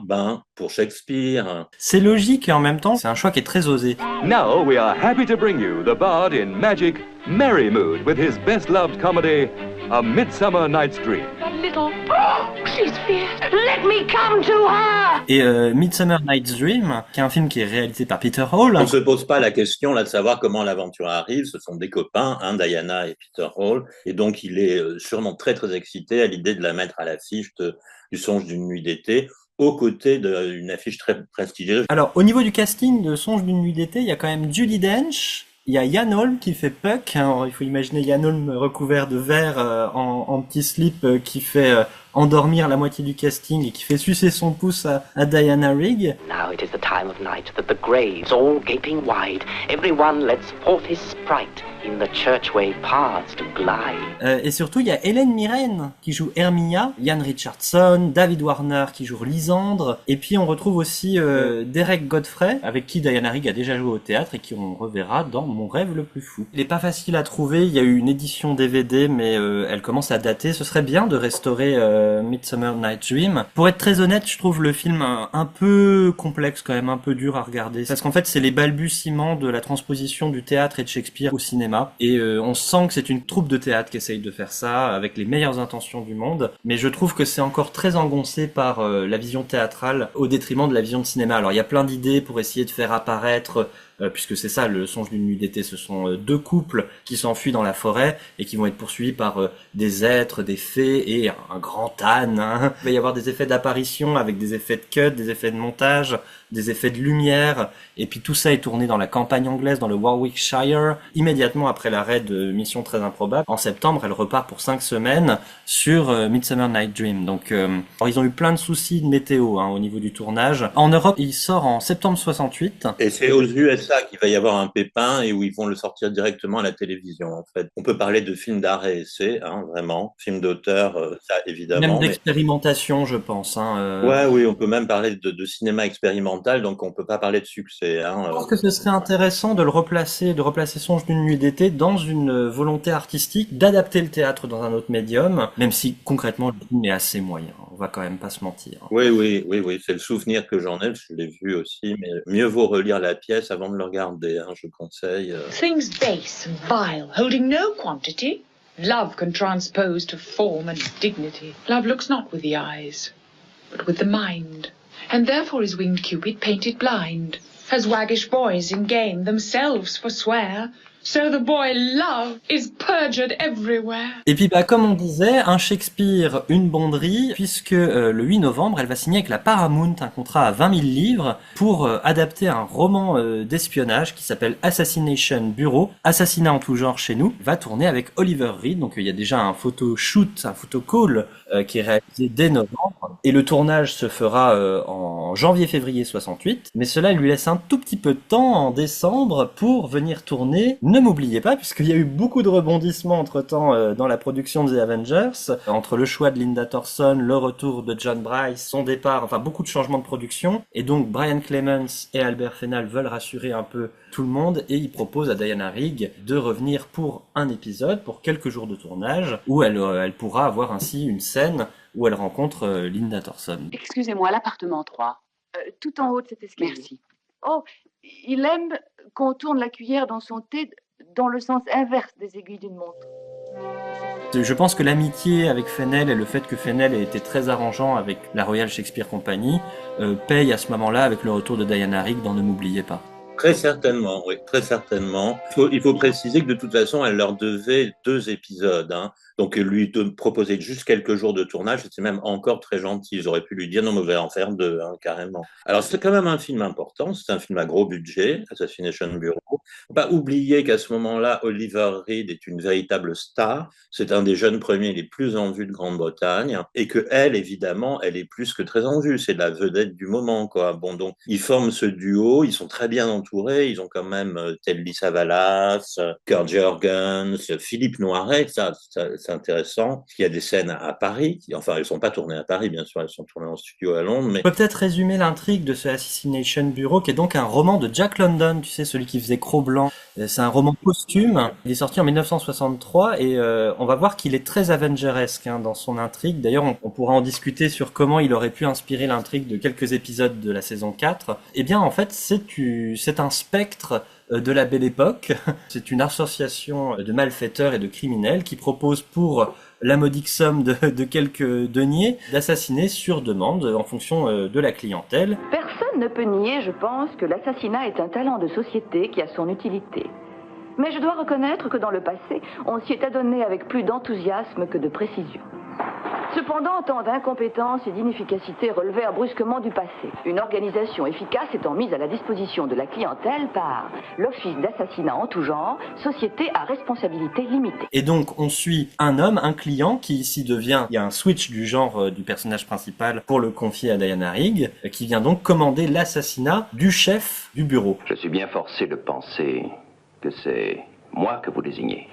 Pour Shakespeare. C'est logique et en même temps, c'est un choix qui est très osé. Now we are happy to bring you the bard in magic, Merry Mood, with his best-loved comedy, A Midsummer Night's Dream. That little... Oh, she's fierce. Let me come to her. Et Midsummer Night's Dream, qui est un film qui est réalisé par Peter Hall. On ne se pose pas la question là de savoir comment l'aventure arrive. Ce sont des copains, Diana et Peter Hall, et donc il est sûrement très très excité à l'idée de la mettre à l'affiche du Songe d'une nuit d'été, aux côtés d'une affiche très prestigieuse. Alors, au niveau du casting de Songe d'une nuit d'été, il y a quand même Judi Dench, il y a Ian Holm qui fait Puck. Alors, il faut imaginer Ian Holm recouvert de verre en petit slip qui fait endormir la moitié du casting et qui fait sucer son pouce à Diana Rigg. Now it is the time of night that the graves all gaping wide, everyone lets forth his sprite in the churchway paths to glide. Et surtout, il y a Hélène Mirren qui joue Hermia, Ian Richardson, David Warner qui joue Lysandre, et puis on retrouve aussi Derek Godfrey, avec qui Diana Rigg a déjà joué au théâtre et qui on reverra dans Mon rêve le plus fou. Il est pas facile à trouver, il y a eu une édition DVD, mais elle commence à dater. Ce serait bien de restaurer Midsummer Night's Dream. Pour être très honnête, je trouve le film un peu complexe quand même, un peu dur à regarder. Parce qu'en fait, c'est les balbutiements de la transposition du théâtre et de Shakespeare au cinéma. Et on sent que c'est une troupe de théâtre qui essaye de faire ça avec les meilleures intentions du monde. Mais je trouve que c'est encore très engoncé par la vision théâtrale au détriment de la vision de cinéma. Alors il y a plein d'idées pour essayer de faire apparaître... puisque c'est ça le Songe d'une nuit d'été, ce sont deux couples qui s'enfuient dans la forêt et qui vont être poursuivis par des êtres, des fées et un grand âne. Hein. Il va y avoir des effets d'apparition avec des effets de cut, des effets de montage, des effets de lumière, et puis tout ça est tourné dans la campagne anglaise, dans le Warwickshire, immédiatement après l'arrêt de Mission très improbable. En septembre, elle repart pour 5 semaines sur Midsummer Night's Dream. Donc, alors ils ont eu plein de soucis de météo au niveau du tournage. En Europe, il sort en septembre 68. Et c'est aux USA qu'il va y avoir un pépin et où ils vont le sortir directement à la télévision, en fait. On peut parler de film d'art et essai, vraiment. Film d'auteur, ça, évidemment. Même d'expérimentation, je pense. Ouais, oui, on peut même parler de cinéma expérimental, donc on peut pas parler de succès. Je pense que ce serait intéressant de replacer Songe d'une nuit d'été dans une volonté artistique d'adapter le théâtre dans un autre médium, même si concrètement le film est assez moyen. On va quand même pas se mentir. Oui, c'est le souvenir que j'en ai, je l'ai vu aussi, mais mieux vaut relire la pièce avant de le regarder, je conseille. Things base and vile, holding no quantity. Love can transpose to form and dignity. Love looks not with the eyes, but with the mind. And therefore is winged Cupid painted blind. As waggish boys in game themselves forswear, so the boy love is perjured everywhere. Et puis comme on disait, un Shakespeare, une bonderie, puisque le 8 novembre, elle va signer avec la Paramount un contrat à 20 000 livres pour adapter un roman d'espionnage qui s'appelle Assassination Bureau, Assassinat en tout genre chez nous, va tourner avec Oliver Reed. Donc il y a déjà un photo call qui est réalisé dès novembre, et le tournage se fera en janvier-février 68, mais cela lui laisse un tout petit peu de temps en décembre pour venir tourner. Ne m'oubliez pas, puisqu'il y a eu beaucoup de rebondissements entre-temps dans la production des Avengers, entre le choix de Linda Thorson, le retour de John Bryce, son départ, enfin beaucoup de changements de production, et donc Brian Clemens et Albert Fennell veulent rassurer un peu tout le monde et il propose à Diana Rigg de revenir pour un épisode, pour quelques jours de tournage, où elle pourra avoir ainsi une scène où elle rencontre Linda Thorson. Excusez-moi, l'appartement 3. Tout en haut de cet escalier. Merci. Oh, il aime qu'on tourne la cuillère dans son thé dans le sens inverse des aiguilles d'une montre. Je pense que l'amitié avec Fennell et le fait que Fennell ait été très arrangeant avec la Royal Shakespeare Company paye à ce moment-là avec le retour de Diana Rigg dans Ne m'oubliez pas. Très certainement, oui, très certainement. Il faut préciser que de toute façon, elle leur devait 2 épisodes. Donc, lui proposer juste quelques jours de tournage, c'était même encore très gentil. Ils auraient pu lui dire non, mais vous allez en faire 2, carrément. Alors, c'est quand même un film important. C'est un film à gros budget, Assassination Bureau. Faut pas oublier qu'à ce moment-là, Oliver Reed est une véritable star. C'est un des jeunes premiers les plus en vue de Grande-Bretagne. Et que elle, évidemment, elle est plus que très en vue. C'est la vedette du moment, quoi. Bon, donc, ils forment ce duo. Ils sont très bien entourés. Ils ont quand même Telly Savalas, Kurt Jurgens, Philippe Noiret. Ça c'est intéressant. Il y a des scènes à Paris. Enfin, elles ne sont pas tournées à Paris, bien sûr. Elles sont tournées en studio à Londres. Mais... On peut peut-être résumer l'intrigue de ce Assassination Bureau, qui est donc un roman de Jack London, tu sais, celui qui faisait Cro-Blanc. C'est un roman posthume. Il est sorti en 1963 et on va voir qu'il est très Avengeresque dans son intrigue. D'ailleurs, on pourra en discuter sur comment il aurait pu inspirer l'intrigue de quelques épisodes de la saison 4. Eh bien, en fait, c'est un spectre de la Belle Époque. C'est une association de malfaiteurs et de criminels qui propose pour la modique somme de quelques deniers d'assassiner sur demande en fonction de la clientèle. Personne ne peut nier, je pense, que l'assassinat est un talent de société qui a son utilité. Mais je dois reconnaître que dans le passé, on s'y est adonné avec plus d'enthousiasme que de précision. Cependant, tant d'incompétence et d'inefficacité relevèrent brusquement du passé. Une organisation efficace étant mise à la disposition de la clientèle par l'Office d'assassinat en tout genre, société à responsabilité limitée. Et donc, on suit un homme, un client, qui ici devient, il y a un switch du genre du personnage principal pour le confier à Diana Rigg, qui vient donc commander l'assassinat du chef du bureau. Je suis bien forcé de penser que c'est moi que vous désignez.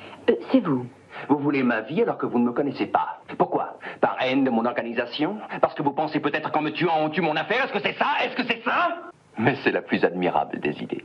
C'est vous. Vous voulez ma vie alors que vous ne me connaissez pas. Pourquoi? Par haine de mon organisation? Parce que vous pensez peut-être qu'en me tuant, on tue mon affaire? Est-ce que c'est ça? Est-ce que c'est ça? Mais c'est la plus admirable des idées.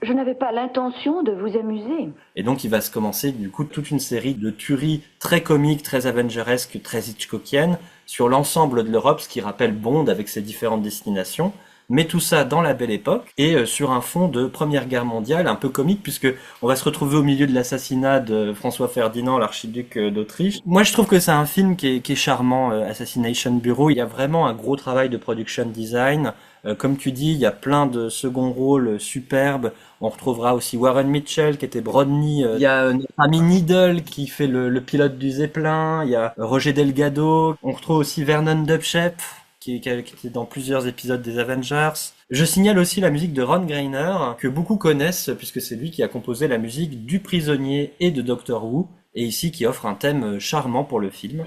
Je n'avais pas l'intention de vous amuser. Et donc il va se commencer du coup toute une série de tueries très comiques, très avengeresques, très hitchcockiennes sur l'ensemble de l'Europe, ce qui rappelle Bond avec ses différentes destinations. Mais tout ça dans la Belle Époque et sur un fond de Première Guerre mondiale un peu comique puisque on va se retrouver au milieu de l'assassinat de François Ferdinand, l'archiduc d'Autriche. Moi je trouve que c'est un film qui est charmant, Assassination Bureau. Il y a vraiment un gros travail de production design. Comme tu dis, il y a plein de second rôles superbes. On retrouvera aussi Warren Mitchell qui était Brodney. Il y a notre ami Needle qui fait le pilote du Zeppelin. Il y a Roger Delgado. On retrouve aussi Vernon Dubchep qui était dans plusieurs épisodes des Avengers. Je signale aussi la musique de Ron Greiner, que beaucoup connaissent, puisque c'est lui qui a composé la musique du Prisonnier et de Doctor Who, et ici qui offre un thème charmant pour le film.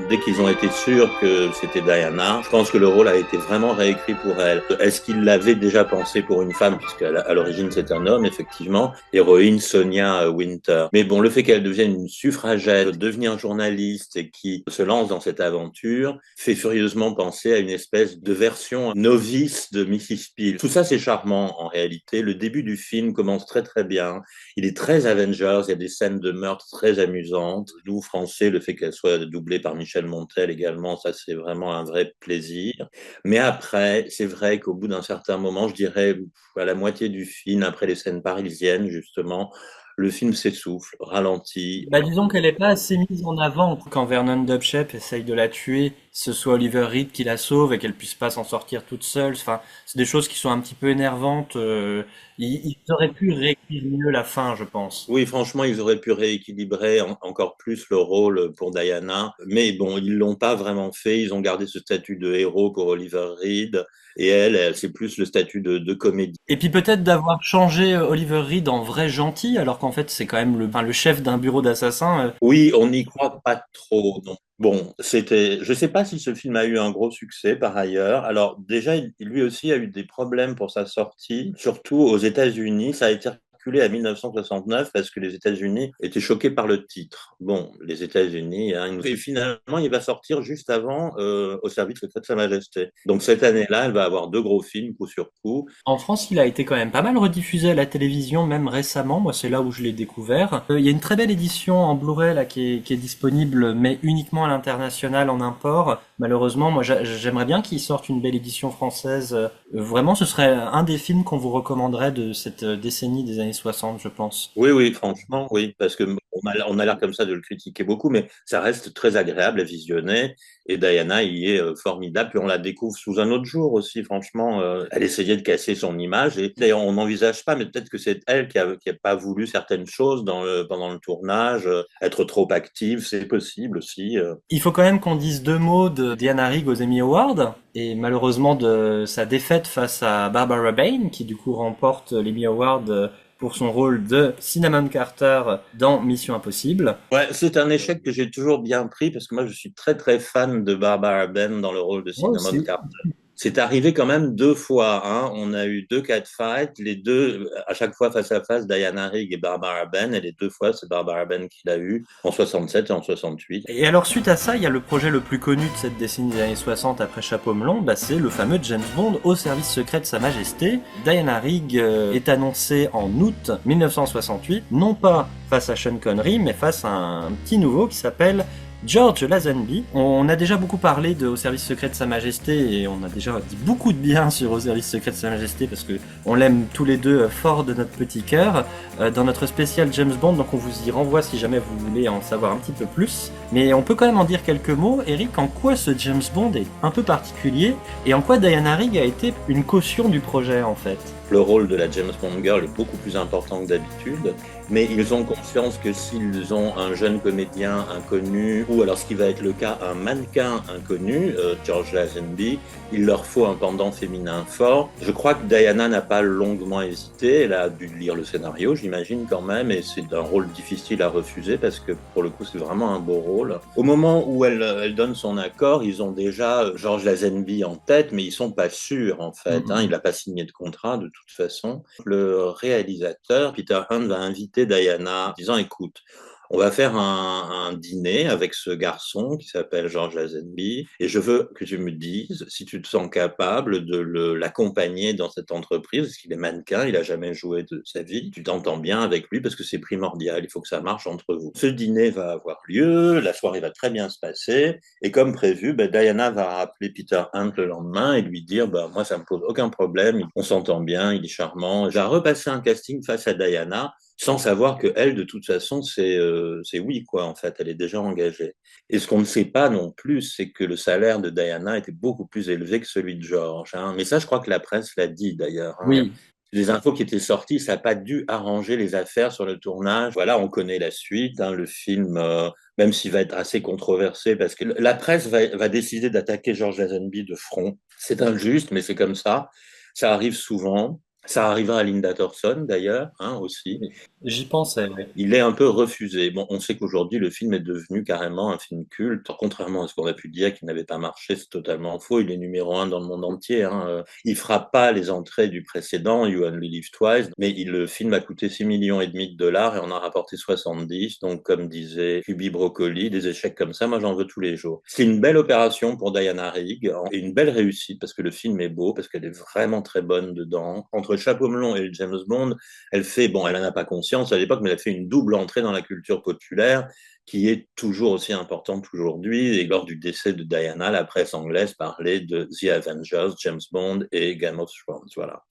Dès qu'ils ont été sûrs que c'était Diana, je pense que le rôle a été vraiment réécrit pour elle. Est-ce qu'ils l'avaient déjà pensé pour une femme, puisqu'à l'origine c'est un homme, effectivement, héroïne Sonia Winter. Mais bon, le fait qu'elle devienne une suffragette, devenir journaliste et qui se lance dans cette aventure, fait furieusement penser à une espèce de version novice de Mrs. Peel. Tout ça c'est charmant en réalité. Le début du film commence très très bien. Il est très Avengers, il y a des scènes de meurtre très amusantes. Nous, Français, le fait qu'elle soit doublée par Michel Montel également, ça c'est vraiment un vrai plaisir. Mais après, c'est vrai qu'au bout d'un certain moment, je dirais à la moitié du film, après les scènes parisiennes justement, le film s'essouffle, ralentit. Disons qu'elle n'est pas assez mise en avant. Quand Vernon Dubchep essaye de la tuer, ce soit Oliver Reed qui la sauve et qu'elle puisse pas s'en sortir toute seule. Enfin, c'est des choses qui sont un petit peu énervantes. Ils auraient pu réécrire mieux la fin, je pense. Oui, franchement, ils auraient pu rééquilibrer encore plus le rôle pour Diana. Mais bon, ils l'ont pas vraiment fait. Ils ont gardé ce statut de héros pour Oliver Reed. Et elle, c'est plus le statut de comédie. Et puis peut-être d'avoir changé Oliver Reed en vrai gentil, alors qu'en fait c'est quand même le chef d'un bureau d'assassins. Oui, on n'y croit pas trop, non. Bon, je sais pas si ce film a eu un gros succès par ailleurs. Alors déjà, lui aussi a eu des problèmes pour sa sortie, surtout aux États-Unis. Ça a été reculé à 1969 parce que les États-Unis étaient choqués par le titre. Bon, les États-Unis, hein, et finalement, il va sortir juste avant Au service secret de Sa Majesté. Donc cette année-là, elle va avoir 2 gros films, coup sur coup. En France, il a été quand même pas mal rediffusé à la télévision, même récemment. Moi, c'est là où je l'ai découvert. Il y a une très belle édition en Blu-ray là qui est disponible, mais uniquement à l'international en import. Malheureusement, moi, j'aimerais bien qu'il sorte une belle édition française. Vraiment, ce serait un des films qu'on vous recommanderait de cette décennie des années 60, je pense. Oui, franchement, oui, parce que on a l'air comme ça de le critiquer beaucoup, mais ça reste très agréable à visionner. Et Diana y est formidable. Puis on la découvre sous un autre jour aussi, franchement. Elle essayait de casser son image. Et d'ailleurs, on n'envisage pas, mais peut-être que c'est elle qui a pas voulu certaines choses pendant le tournage. Être trop active, c'est possible aussi. Il faut quand même qu'on dise 2 mots de Diana Rigg aux Emmy Awards. Et malheureusement de sa défaite face à Barbara Bain, qui du coup remporte l'Emmy Award pour son rôle de Cinnamon Carter dans Mission Impossible. Ouais, c'est un échec que j'ai toujours bien pris parce que moi je suis très très fan de Barbara Bain dans le rôle de Cinnamon Carter. C'est arrivé quand même 2 fois, hein. On a eu 2 catfights, les 2 à chaque fois face à face, Diana Rigg et Barbara Bain, et les 2 fois c'est Barbara Bain qui l'a eu en 67 et en 68. Et alors suite à ça, il y a le projet le plus connu de cette décennie des années 60 après Chapeau melon, c'est le fameux James Bond au service secret de Sa Majesté. Diana Rigg est annoncée en août 1968, non pas face à Sean Connery, mais face à un petit nouveau qui s'appelle George Lazenby. On a déjà beaucoup parlé de Au service secret de Sa Majesté et on a déjà dit beaucoup de bien sur Au service secret de Sa Majesté parce que on l'aime tous les deux fort de notre petit cœur dans notre spécial James Bond, donc on vous y renvoie si jamais vous voulez en savoir un petit peu plus. Mais on peut quand même en dire quelques mots. Eric, en quoi ce James Bond est un peu particulier et en quoi Diana Rigg a été une caution du projet en fait? Le rôle de la James Bond Girl est beaucoup plus important que d'habitude, mais ils ont conscience que s'ils ont un jeune comédien inconnu, ou alors ce qui va être le cas, un mannequin inconnu, George Lazenby, il leur faut un pendant féminin fort. Je crois que Diana n'a pas longuement hésité, elle a dû lire le scénario, j'imagine quand même, et c'est un rôle difficile à refuser parce que pour le coup c'est vraiment un beau rôle. Au moment où elle donne son accord, ils ont déjà George Lazenby en tête, mais ils sont pas sûrs en fait, il n'a pas signé de contrat de toute façon. Le réalisateur, Peter Hunt, va inviter Diana en disant « Écoute, on va faire un dîner avec ce garçon qui s'appelle George Lazenby et je veux que tu me dises si tu te sens capable de l'accompagner dans cette entreprise parce qu'il est mannequin, il a jamais joué de sa vie, tu t'entends bien avec lui parce que c'est primordial, il faut que ça marche entre vous. » Ce dîner va avoir lieu, la soirée va très bien se passer et comme prévu, Diana va rappeler Peter Hunt le lendemain et lui dire moi ça me pose aucun problème, on s'entend bien, il est charmant. J'ai repassé un casting face à Diana sans savoir que elle, de toute façon, c'est oui, quoi, en fait, elle est déjà engagée. Et ce qu'on ne sait pas non plus, c'est que le salaire de Diana était beaucoup plus élevé que celui de George. Mais ça, je crois que la presse l'a dit, d'ailleurs. Oui. Les infos qui étaient sorties, ça n'a pas dû arranger les affaires sur le tournage. Voilà, on connaît la suite. Le film, même s'il va être assez controversé, parce que la presse va décider d'attaquer George Lazenby de front. C'est injuste, mais c'est comme ça. Ça arrive souvent. Ça arrivera à Linda Thorson, d'ailleurs, aussi. J'y pensais, oui. Il est un peu refusé. Bon, on sait qu'aujourd'hui, le film est devenu carrément un film culte. Contrairement à ce qu'on a pu dire qu'il n'avait pas marché, c'est totalement faux. Il est numéro 1 dans le monde entier. Il fera pas les entrées du précédent, You Only Live Twice, mais le film a coûté 6,5 millions de dollars et on a rapporté 70. Donc, comme disait Cuby Broccoli, des échecs comme ça, moi, j'en veux tous les jours. C'est une belle opération pour Diana Rigg et une belle réussite parce que le film est beau, parce qu'elle est vraiment très bonne dedans. Entre Chapeau melon et le James Bond, elle en a pas conscience à l'époque, mais elle a fait une double entrée dans la culture populaire qui est toujours aussi importante aujourd'hui. Et lors du décès de Diana, la presse anglaise parlait de The Avengers, James Bond et Game of Thrones. Voilà.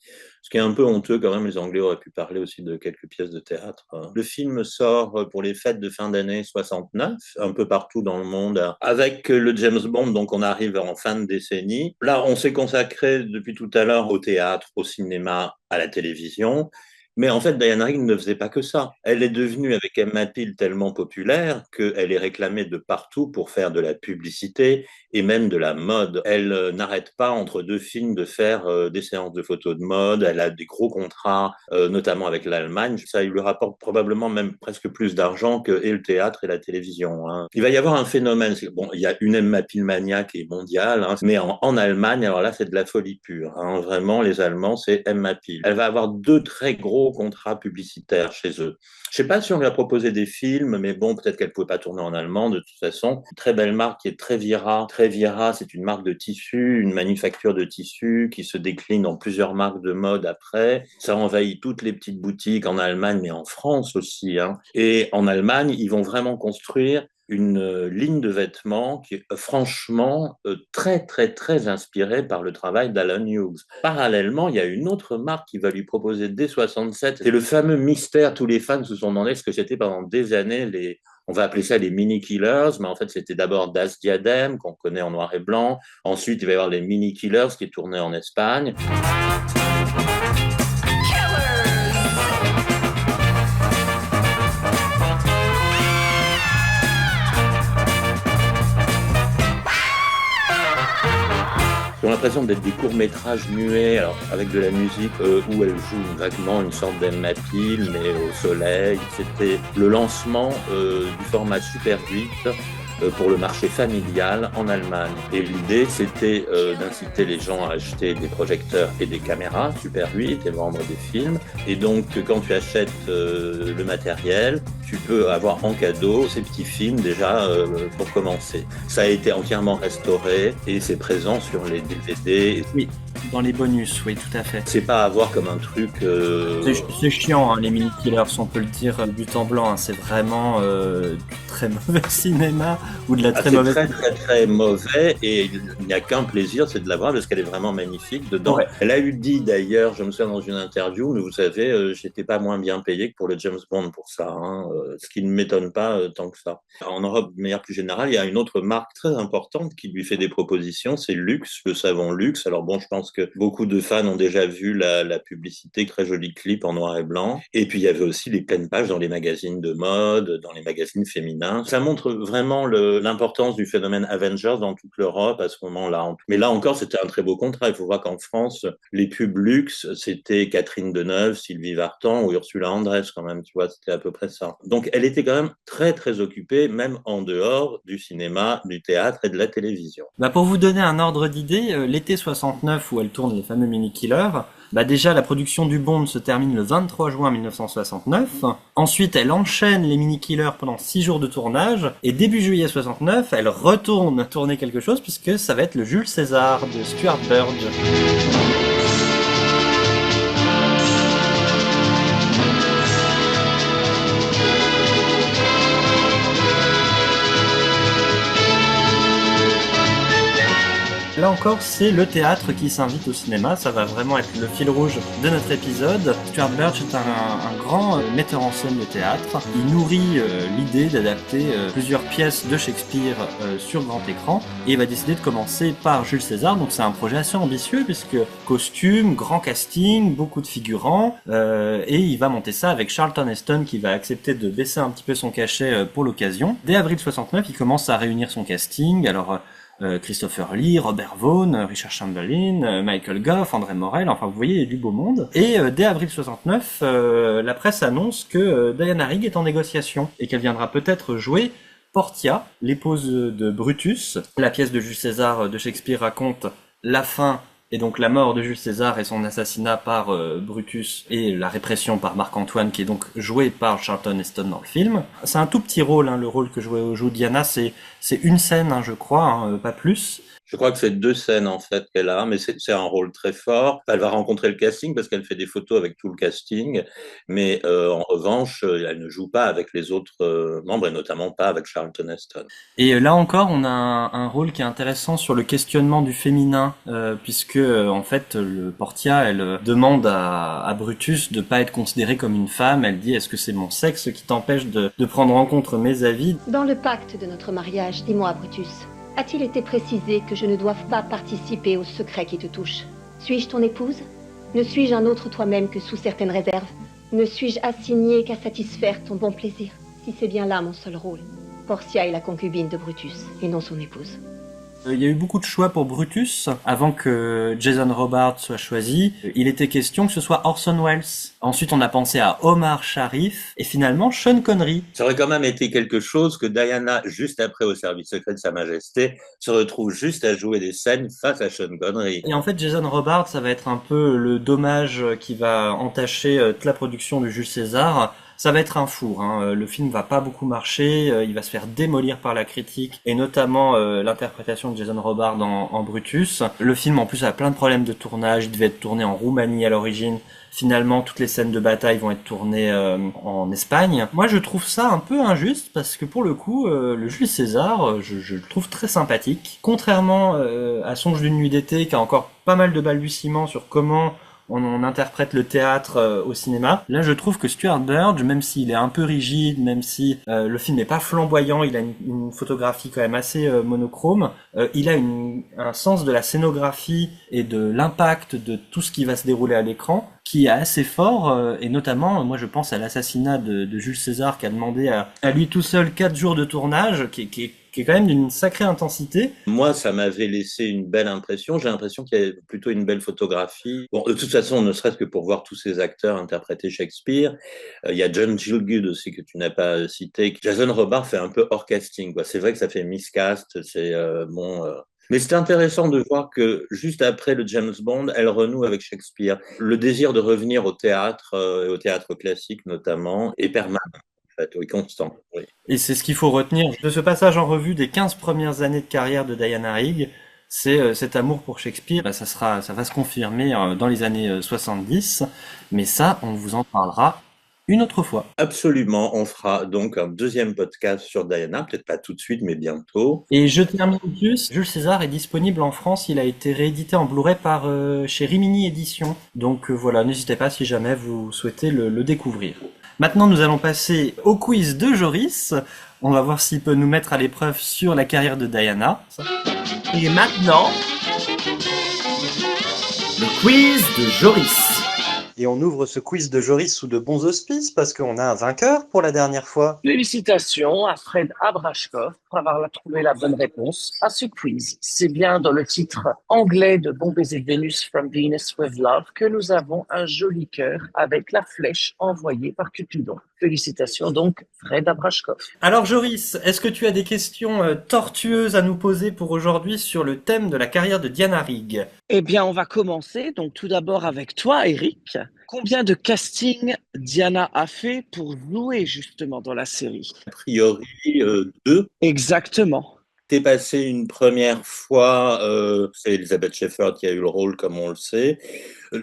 Ce qui est un peu honteux quand même, les Anglais auraient pu parler aussi de quelques pièces de théâtre. Le film sort pour les fêtes de fin d'année 69, un peu partout dans le monde, avec le James Bond, donc on arrive en fin de décennie. Là, on s'est consacré depuis tout à l'heure au théâtre, au cinéma, à la télévision. Mais en fait, Diana Rigg ne faisait pas que ça. Elle est devenue, avec Emma Peel, tellement populaire qu'elle est réclamée de partout pour faire de la publicité et même de la mode. Elle n'arrête pas, entre 2 films, de faire des séances de photos de mode. Elle a des gros contrats, notamment avec l'Allemagne. Ça lui rapporte probablement même presque plus d'argent que et le théâtre et la télévision. Il va y avoir un phénomène. Il y a une Emma Peel mania qui est mondiale, mais en Allemagne, alors là, c'est de la folie pure. Vraiment, les Allemands, c'est Emma Peel. Elle va avoir 2 très gros gros contrats publicitaires chez eux. Je ne sais pas si on lui a proposé des films, mais bon, peut-être qu'elle ne pouvait pas tourner en allemand de toute façon. Une très belle marque qui est Trevira. Trevira, c'est une marque de tissu, une manufacture de tissu qui se décline en plusieurs marques de mode après. Ça envahit toutes les petites boutiques en Allemagne, mais en France aussi, hein. Et en Allemagne, ils vont vraiment construire une ligne de vêtements qui est franchement très, très, très inspirée par le travail d'Alan Hughes. Parallèlement, il y a une autre marque qui va lui proposer dès 67. C'est le fameux mystère. Tous les fans se sont demandé ce que c'était pendant des années. On va appeler ça les Mini Killers, mais en fait, c'était d'abord Das Diadem, qu'on connaît en noir et blanc. Ensuite, il va y avoir les Mini Killers, qui est tourné en Espagne. J'ai l'impression d'être des courts-métrages muets, alors avec de la musique où elle joue vaguement une sorte d'Emma Peel, mais au soleil. C'était le lancement du format Super 8 pour le marché familial en Allemagne. Et l'idée, c'était d'inciter les gens à acheter des projecteurs et des caméras Super 8 et vendre des films. Et donc, quand tu achètes le matériel, tu peux avoir en cadeau ces petits films déjà pour commencer. Ça a été entièrement restauré et c'est présent sur les DVD. Oui, dans les bonus, oui, tout à fait. C'est pas à voir comme un truc... C'est chiant, hein, les Mini Killers, on peut le dire, but en blanc. Hein, c'est vraiment du très mauvais cinéma ou de la très mauvaise... C'est très, très, très mauvais et il n'y a qu'un plaisir, c'est de la voir parce qu'elle est vraiment magnifique dedans. Ouais. Elle a eu dit d'ailleurs, je me souviens dans une interview, mais vous savez, j'étais pas moins bien payé que pour le James Bond pour ça, hein, ce qui ne m'étonne pas tant que ça. En Europe, de manière plus générale, il y a une autre marque très importante qui lui fait des propositions, c'est Lux, le savon Lux. Alors bon, je pense que beaucoup de fans ont déjà vu la publicité, très joli clip en noir et blanc. Et puis il y avait aussi les pleines pages dans les magazines de mode, dans les magazines féminins. Ça montre vraiment l'importance du phénomène Avengers dans toute l'Europe à ce moment-là. Mais là encore, c'était un très beau contrat. Il faut voir qu'en France, les pubs Lux, c'était Catherine Deneuve, Sylvie Vartan ou Ursula Andress quand même, tu vois, c'était à peu près ça. Donc elle était quand même très très occupée, même en dehors du cinéma, du théâtre et de la télévision. Pour vous donner un ordre d'idée, l'été 69 où elle tourne les fameux Mini Killers, déjà la production du Bond se termine le 23 juin 1969. Ensuite, elle enchaîne les Mini Killers pendant 6 jours de tournage. Et début juillet 69, elle retourne tourner quelque chose puisque ça va être le Jules César de Stuart Burge. Là encore, c'est le théâtre qui s'invite au cinéma, ça va vraiment être le fil rouge de notre épisode. Stuart Burge est un grand metteur en scène de théâtre. Il nourrit l'idée d'adapter plusieurs pièces de Shakespeare sur grand écran et il va décider de commencer par Jules César. Donc c'est un projet assez ambitieux puisque costume, grand casting, beaucoup de figurants et il va monter ça avec Charlton Heston qui va accepter de baisser un petit peu son cachet pour l'occasion. Dès avril 69, il commence à réunir son casting. Alors Christopher Lee, Robert Vaughn, Richard Chamberlain, Michael Gough, André Morel, enfin vous voyez, il y a du beau monde. Et dès avril 69, la presse annonce que Diana Rigg est en négociation et qu'elle viendra peut-être jouer Portia, l'épouse de Brutus. La pièce de Jules César de Shakespeare raconte la fin et donc la mort de Jules César et son assassinat par Brutus et la répression par Marc-Antoine qui est donc joué par Charlton Heston dans le film. C'est un tout petit rôle, hein, le rôle que joue Diana, c'est une scène, hein, je crois, hein, pas plus. Je crois que c'est 2 scènes en fait qu'elle a, mais c'est un rôle très fort. Elle va rencontrer le casting parce qu'elle fait des photos avec tout le casting, mais en revanche, elle ne joue pas avec les autres membres et notamment pas avec Charlton Heston. Et là encore, on a un rôle qui est intéressant sur le questionnement du féminin, puisque en fait, le Portia, elle demande à Brutus de pas être considérée comme une femme. Elle dit: est-ce que c'est mon sexe qui t'empêche de prendre en compte mes avis? Dans le pacte de notre mariage, dis-moi, Brutus, a-t-il été précisé que je ne doive pas participer au secret qui te touche? Suis-je ton épouse? Ne suis-je un autre toi-même que sous certaines réserves? Ne suis-je assignée qu'à satisfaire ton bon plaisir? Si c'est bien là mon seul rôle, Portia est la concubine de Brutus et non son épouse. Il y a eu beaucoup de choix pour Brutus. Avant que Jason Robards soit choisi, il était question que ce soit Orson Welles. Ensuite, on a pensé à Omar Sharif et finalement Sean Connery. Ça aurait quand même été quelque chose que Diana, juste après Au service secret de Sa Majesté, se retrouve juste à jouer des scènes face à Sean Connery. Et en fait, Jason Robards, ça va être un peu le dommage qui va entacher toute la production de Jules César. Ça va être un four, hein. Le film va pas beaucoup marcher, il va se faire démolir par la critique, et notamment l'interprétation de Jason Robards en Brutus. Le film en plus a plein de problèmes de tournage, il devait être tourné en Roumanie à l'origine. Finalement, toutes les scènes de bataille vont être tournées en Espagne. Moi, je trouve ça un peu injuste parce que pour le coup, le Jules César, je le trouve très sympathique. Contrairement à Songe d'une nuit d'été, qui a encore pas mal de balbutiements sur comment on interprète le théâtre au cinéma. Là, je trouve que Stuart Burge, même s'il est un peu rigide, même si le film n'est pas flamboyant, il a une photographie quand même assez monochrome, il a un sens de la scénographie et de l'impact de tout ce qui va se dérouler à l'écran qui est assez fort, et notamment, moi je pense à l'assassinat de Jules César qui a demandé à lui tout seul 4 jours de tournage, qui est quand même d'une sacrée intensité. Moi, ça m'avait laissé une belle impression. J'ai l'impression qu'il y a plutôt une belle photographie. Bon, de toute façon, ne serait-ce que pour voir tous ces acteurs interpréter Shakespeare. Il y a John Gielgud aussi que tu n'as pas cité. Jason Robards fait un peu hors casting, quoi. C'est vrai que ça fait miscast. C'est Mais c'est intéressant de voir que juste après le James Bond, elle renoue avec Shakespeare. Le désir de revenir au théâtre, et au théâtre classique notamment, est permanent. Oui, constant. Oui. Et c'est ce qu'il faut retenir de ce passage en revue des 15 premières années de carrière de Diana Rigg, c'est cet amour pour Shakespeare. Ça va se confirmer dans les années 70, mais ça, on vous en parlera une autre fois. Absolument, on fera donc un deuxième podcast sur Diana, peut-être pas tout de suite, mais bientôt. Et je termine plus, Jules César est disponible en France, il a été réédité en Blu-ray par chez Rimini Éditions. Donc voilà, n'hésitez pas si jamais vous souhaitez le découvrir. Maintenant, nous allons passer au quiz de Joris. On va voir s'il peut nous mettre à l'épreuve sur la carrière de Diana. Et maintenant, le quiz de Joris. Et on ouvre ce quiz de Joris sous de bons auspices parce qu'on a un vainqueur pour la dernière fois. Félicitations à Fred Abrashkov pour avoir trouvé la bonne réponse à ce quiz. C'est bien dans le titre anglais de Bon baiser de Vénus from Venus with Love que nous avons un joli cœur avec la flèche envoyée par Cupidon. Félicitations donc Fred Abrashkov. Alors Joris, est-ce que tu as des questions tortueuses à nous poser pour aujourd'hui sur le thème de la carrière de Diana Rigg? Eh bien, on va commencer donc tout d'abord avec toi, Eric. Combien de castings Diana a fait pour jouer justement dans la série? A priori, 2. Exactement. T'es passé une première fois, c'est Elizabeth Shepherd qui a eu le rôle, comme on le sait.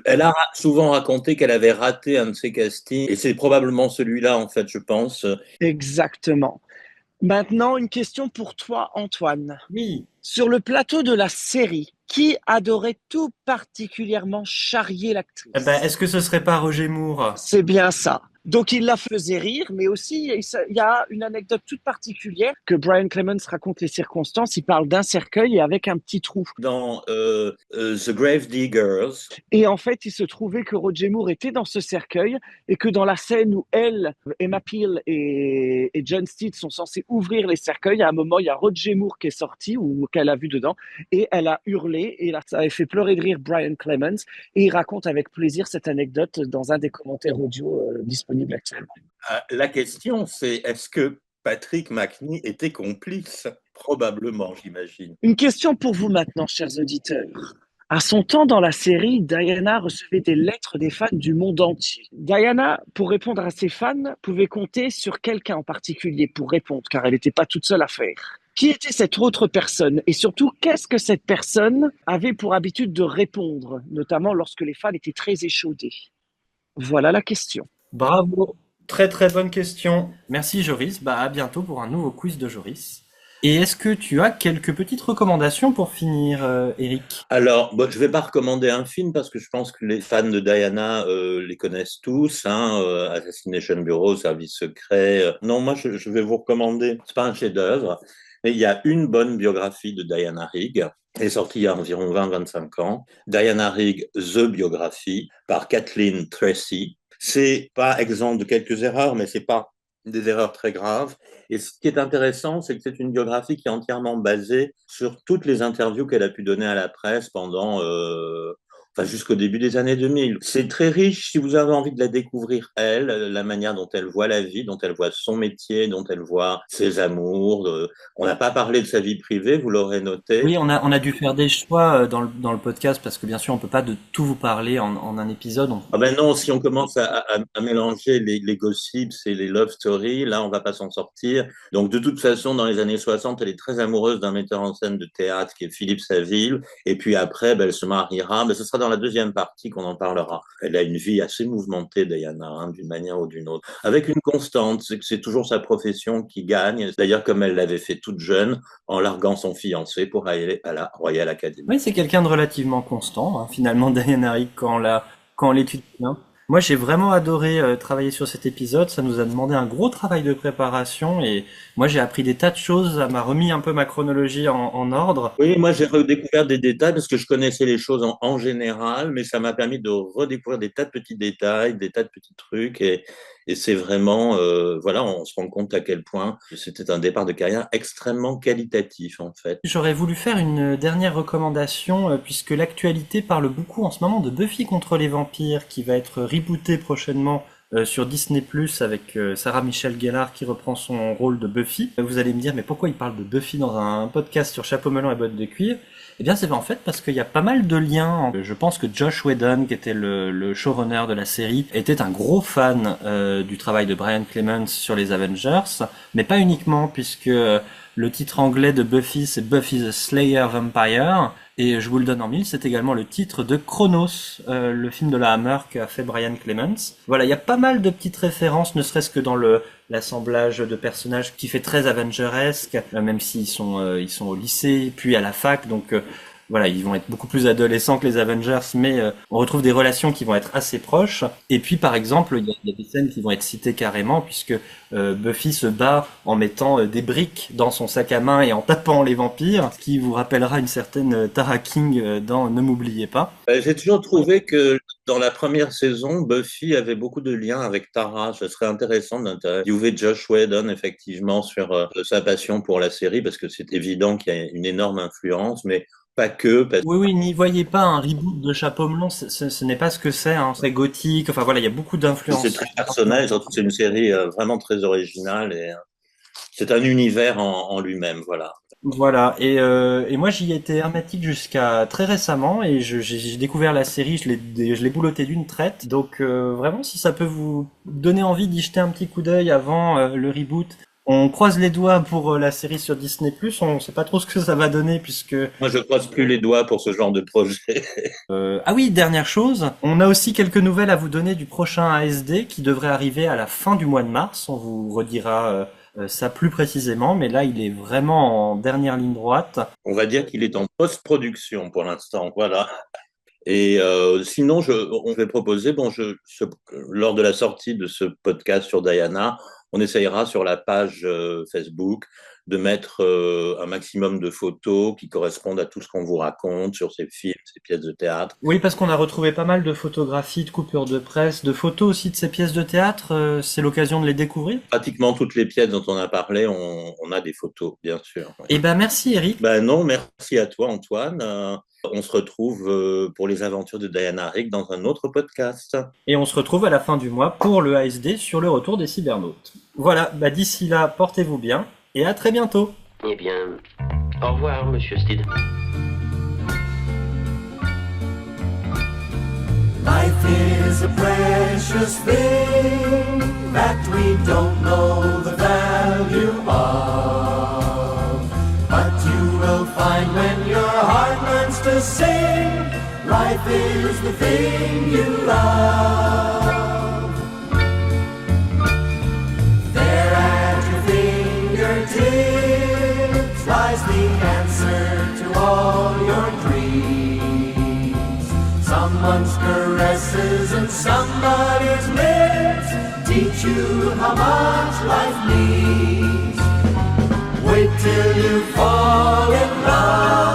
Elle a souvent raconté qu'elle avait raté un de ses castings, et c'est probablement celui-là, en fait, je pense. Exactement. Maintenant, une question pour toi, Antoine. Oui. Sur le plateau de la série, qui adorait tout particulièrement charrier l'actrice? Est-ce que ce serait pas Roger Moore? C'est bien ça. Donc il la faisait rire, mais aussi il y a une anecdote toute particulière que Brian Clemens raconte les circonstances. Il parle d'un cercueil avec un petit trou. Dans The Grave Diggers. Et en fait, il se trouvait que Roger Moore était dans ce cercueil et que dans la scène où Emma Peel et John Steed sont censés ouvrir les cercueils, à un moment, il y a Roger Moore qui est sorti ou qu'elle a vu dedans et elle a hurlé et là, ça avait fait pleurer de rire Brian Clemens et il raconte avec plaisir cette anecdote dans un des commentaires audio disponibles actuellement. La question, c'est est-ce que Patrick Macnee était complice? Probablement, j'imagine. Une question pour vous maintenant, chers auditeurs. À son temps dans la série, Diana recevait des lettres des fans du monde entier. Diana, pour répondre à ses fans, pouvait compter sur quelqu'un en particulier pour répondre, car elle n'était pas toute seule à faire. Qui était cette autre personne? Et surtout, qu'est-ce que cette personne avait pour habitude de répondre, notamment lorsque les fans étaient très échaudés? Voilà la question. Bravo, très très bonne question. Merci Joris, à bientôt pour un nouveau quiz de Joris. Et est-ce que tu as quelques petites recommandations pour finir, Eric? Alors, je vais pas recommander un film parce que je pense que les fans de Diana les connaissent tous, Assassination Bureau, Service secret. Non, moi je vais vous recommander, c'est pas un chef-d'œuvre, mais il y a une bonne biographie de Diana Rigg. Elle est sortie il y a environ 20-25 ans. Diana Rigg, The Biographie, par Kathleen Tracy. C'est pas exempt de quelques erreurs, mais c'est pas des erreurs très graves. Et ce qui est intéressant, c'est que c'est une biographie qui est entièrement basée sur toutes les interviews qu'elle a pu donner à la presse pendant jusqu'au début des années 2000. C'est très riche si vous avez envie de la découvrir, elle, la manière dont elle voit la vie, dont elle voit son métier, dont elle voit ses amours. On n'a pas parlé de sa vie privée, vous l'aurez noté. Oui, on a dû faire des choix dans le podcast parce que bien sûr on peut pas de tout vous parler en un épisode. Ah ben non, si on commence à mélanger les gossips et les love stories, là on va pas s'en sortir. Donc de toute façon, dans les années 60, elle est très amoureuse d'un metteur en scène de théâtre qui est Philippe Saville. Et puis après, elle se mariera. Mais ce sera dans la deuxième partie qu'on en parlera. Elle a une vie assez mouvementée, Diana, d'une manière ou d'une autre. Avec une constante, c'est que c'est toujours sa profession qui gagne. D'ailleurs, comme elle l'avait fait toute jeune, en larguant son fiancé pour aller à la Royal Academy. Oui, c'est quelqu'un de relativement constant, finalement, Diana Rigg, quand on l'étudie bien. Moi, j'ai vraiment adoré travailler sur cet épisode. Ça nous a demandé un gros travail de préparation et moi, j'ai appris des tas de choses. Ça m'a remis un peu ma chronologie en ordre. Oui, moi, j'ai redécouvert des détails parce que je connaissais les choses en général, mais ça m'a permis de redécouvrir des tas de petits détails, des tas de petits trucs et c'est vraiment, on se rend compte à quel point c'était un départ de carrière extrêmement qualitatif, en fait. J'aurais voulu faire une dernière recommandation, puisque l'actualité parle beaucoup en ce moment de Buffy contre les vampires, qui va être rebooté prochainement sur Disney+, avec Sarah Michelle Gellar qui reprend son rôle de Buffy. Vous allez me dire, mais pourquoi il parle de Buffy dans un podcast sur chapeau melon et bottes de cuir ? Eh bien, c'est en fait parce qu'il y a pas mal de liens. Je pense que Josh Whedon, qui était le showrunner de la série, était un gros fan du travail de Brian Clements sur les Avengers, mais pas uniquement, puisque le titre anglais de Buffy, c'est Buffy the Slayer Vampire, et je vous le donne en mille, c'est également le titre de Chronos, le film de la Hammer qu'a fait Brian Clements. Voilà, il y a pas mal de petites références, ne serait-ce que dans l'assemblage de personnages qui fait très Avengeresque, même s'ils sont au lycée, puis à la fac, donc voilà, ils vont être beaucoup plus adolescents que les Avengers, mais on retrouve des relations qui vont être assez proches. Et puis, par exemple, il y a des scènes qui vont être citées carrément, puisque Buffy se bat en mettant des briques dans son sac à main et en tapant les vampires, ce qui vous rappellera une certaine Tara King dans Ne m'oubliez pas. J'ai toujours trouvé que dans la première saison, Buffy avait beaucoup de liens avec Tara. Ce serait intéressant d'interviewer Josh Whedon, effectivement, sur sa passion pour la série, parce que c'est évident qu'il y a une énorme influence, mais pas que. Oui, n'y voyez pas un reboot de Chapeau melon, ce n'est pas ce que c'est, c'est gothique, enfin voilà, il y a beaucoup d'influences. C'est très personnel, surtout c'est une série vraiment très originale et c'est un univers en lui-même, voilà. Voilà, et moi j'y étais hermétique jusqu'à très récemment et j'ai découvert la série, je l'ai boulottée d'une traite, donc vraiment si ça peut vous donner envie d'y jeter un petit coup d'œil avant le reboot. On croise les doigts pour la série sur Disney+, on sait pas trop ce que ça va donner puisque... Moi je croise plus les doigts pour ce genre de projet. Ah oui, dernière chose, on a aussi quelques nouvelles à vous donner du prochain ASD qui devrait arriver à la fin du mois de mars, on vous redira ça plus précisément, mais là il est vraiment en dernière ligne droite. On va dire qu'il est en post-production pour l'instant, voilà. Et sinon, on va proposer, lors de la sortie de ce podcast sur Diana, on essayera sur la page Facebook de mettre un maximum de photos qui correspondent à tout ce qu'on vous raconte sur ces films, ces pièces de théâtre. Oui, parce qu'on a retrouvé pas mal de photographies, de coupures de presse, de photos aussi de ces pièces de théâtre. C'est l'occasion de les découvrir. Pratiquement toutes les pièces dont on a parlé, on a des photos, bien sûr. Eh ben merci Eric. Non, merci à toi Antoine. On se retrouve pour les aventures de Diana Rigg dans un autre podcast. Et on se retrouve à la fin du mois pour le ASD sur le retour des cybernautes. Voilà, d'ici là, portez-vous bien et à très bientôt. Eh bien, au revoir, monsieur Steed. Life is a precious thing that we don't know the value of. But you will find when your heart learns to sing, life is the thing you love. There at your fingertips lies the answer to all your dreams. Someone's caresses and somebody's lips teach you how much life means. Wait till you fall in love.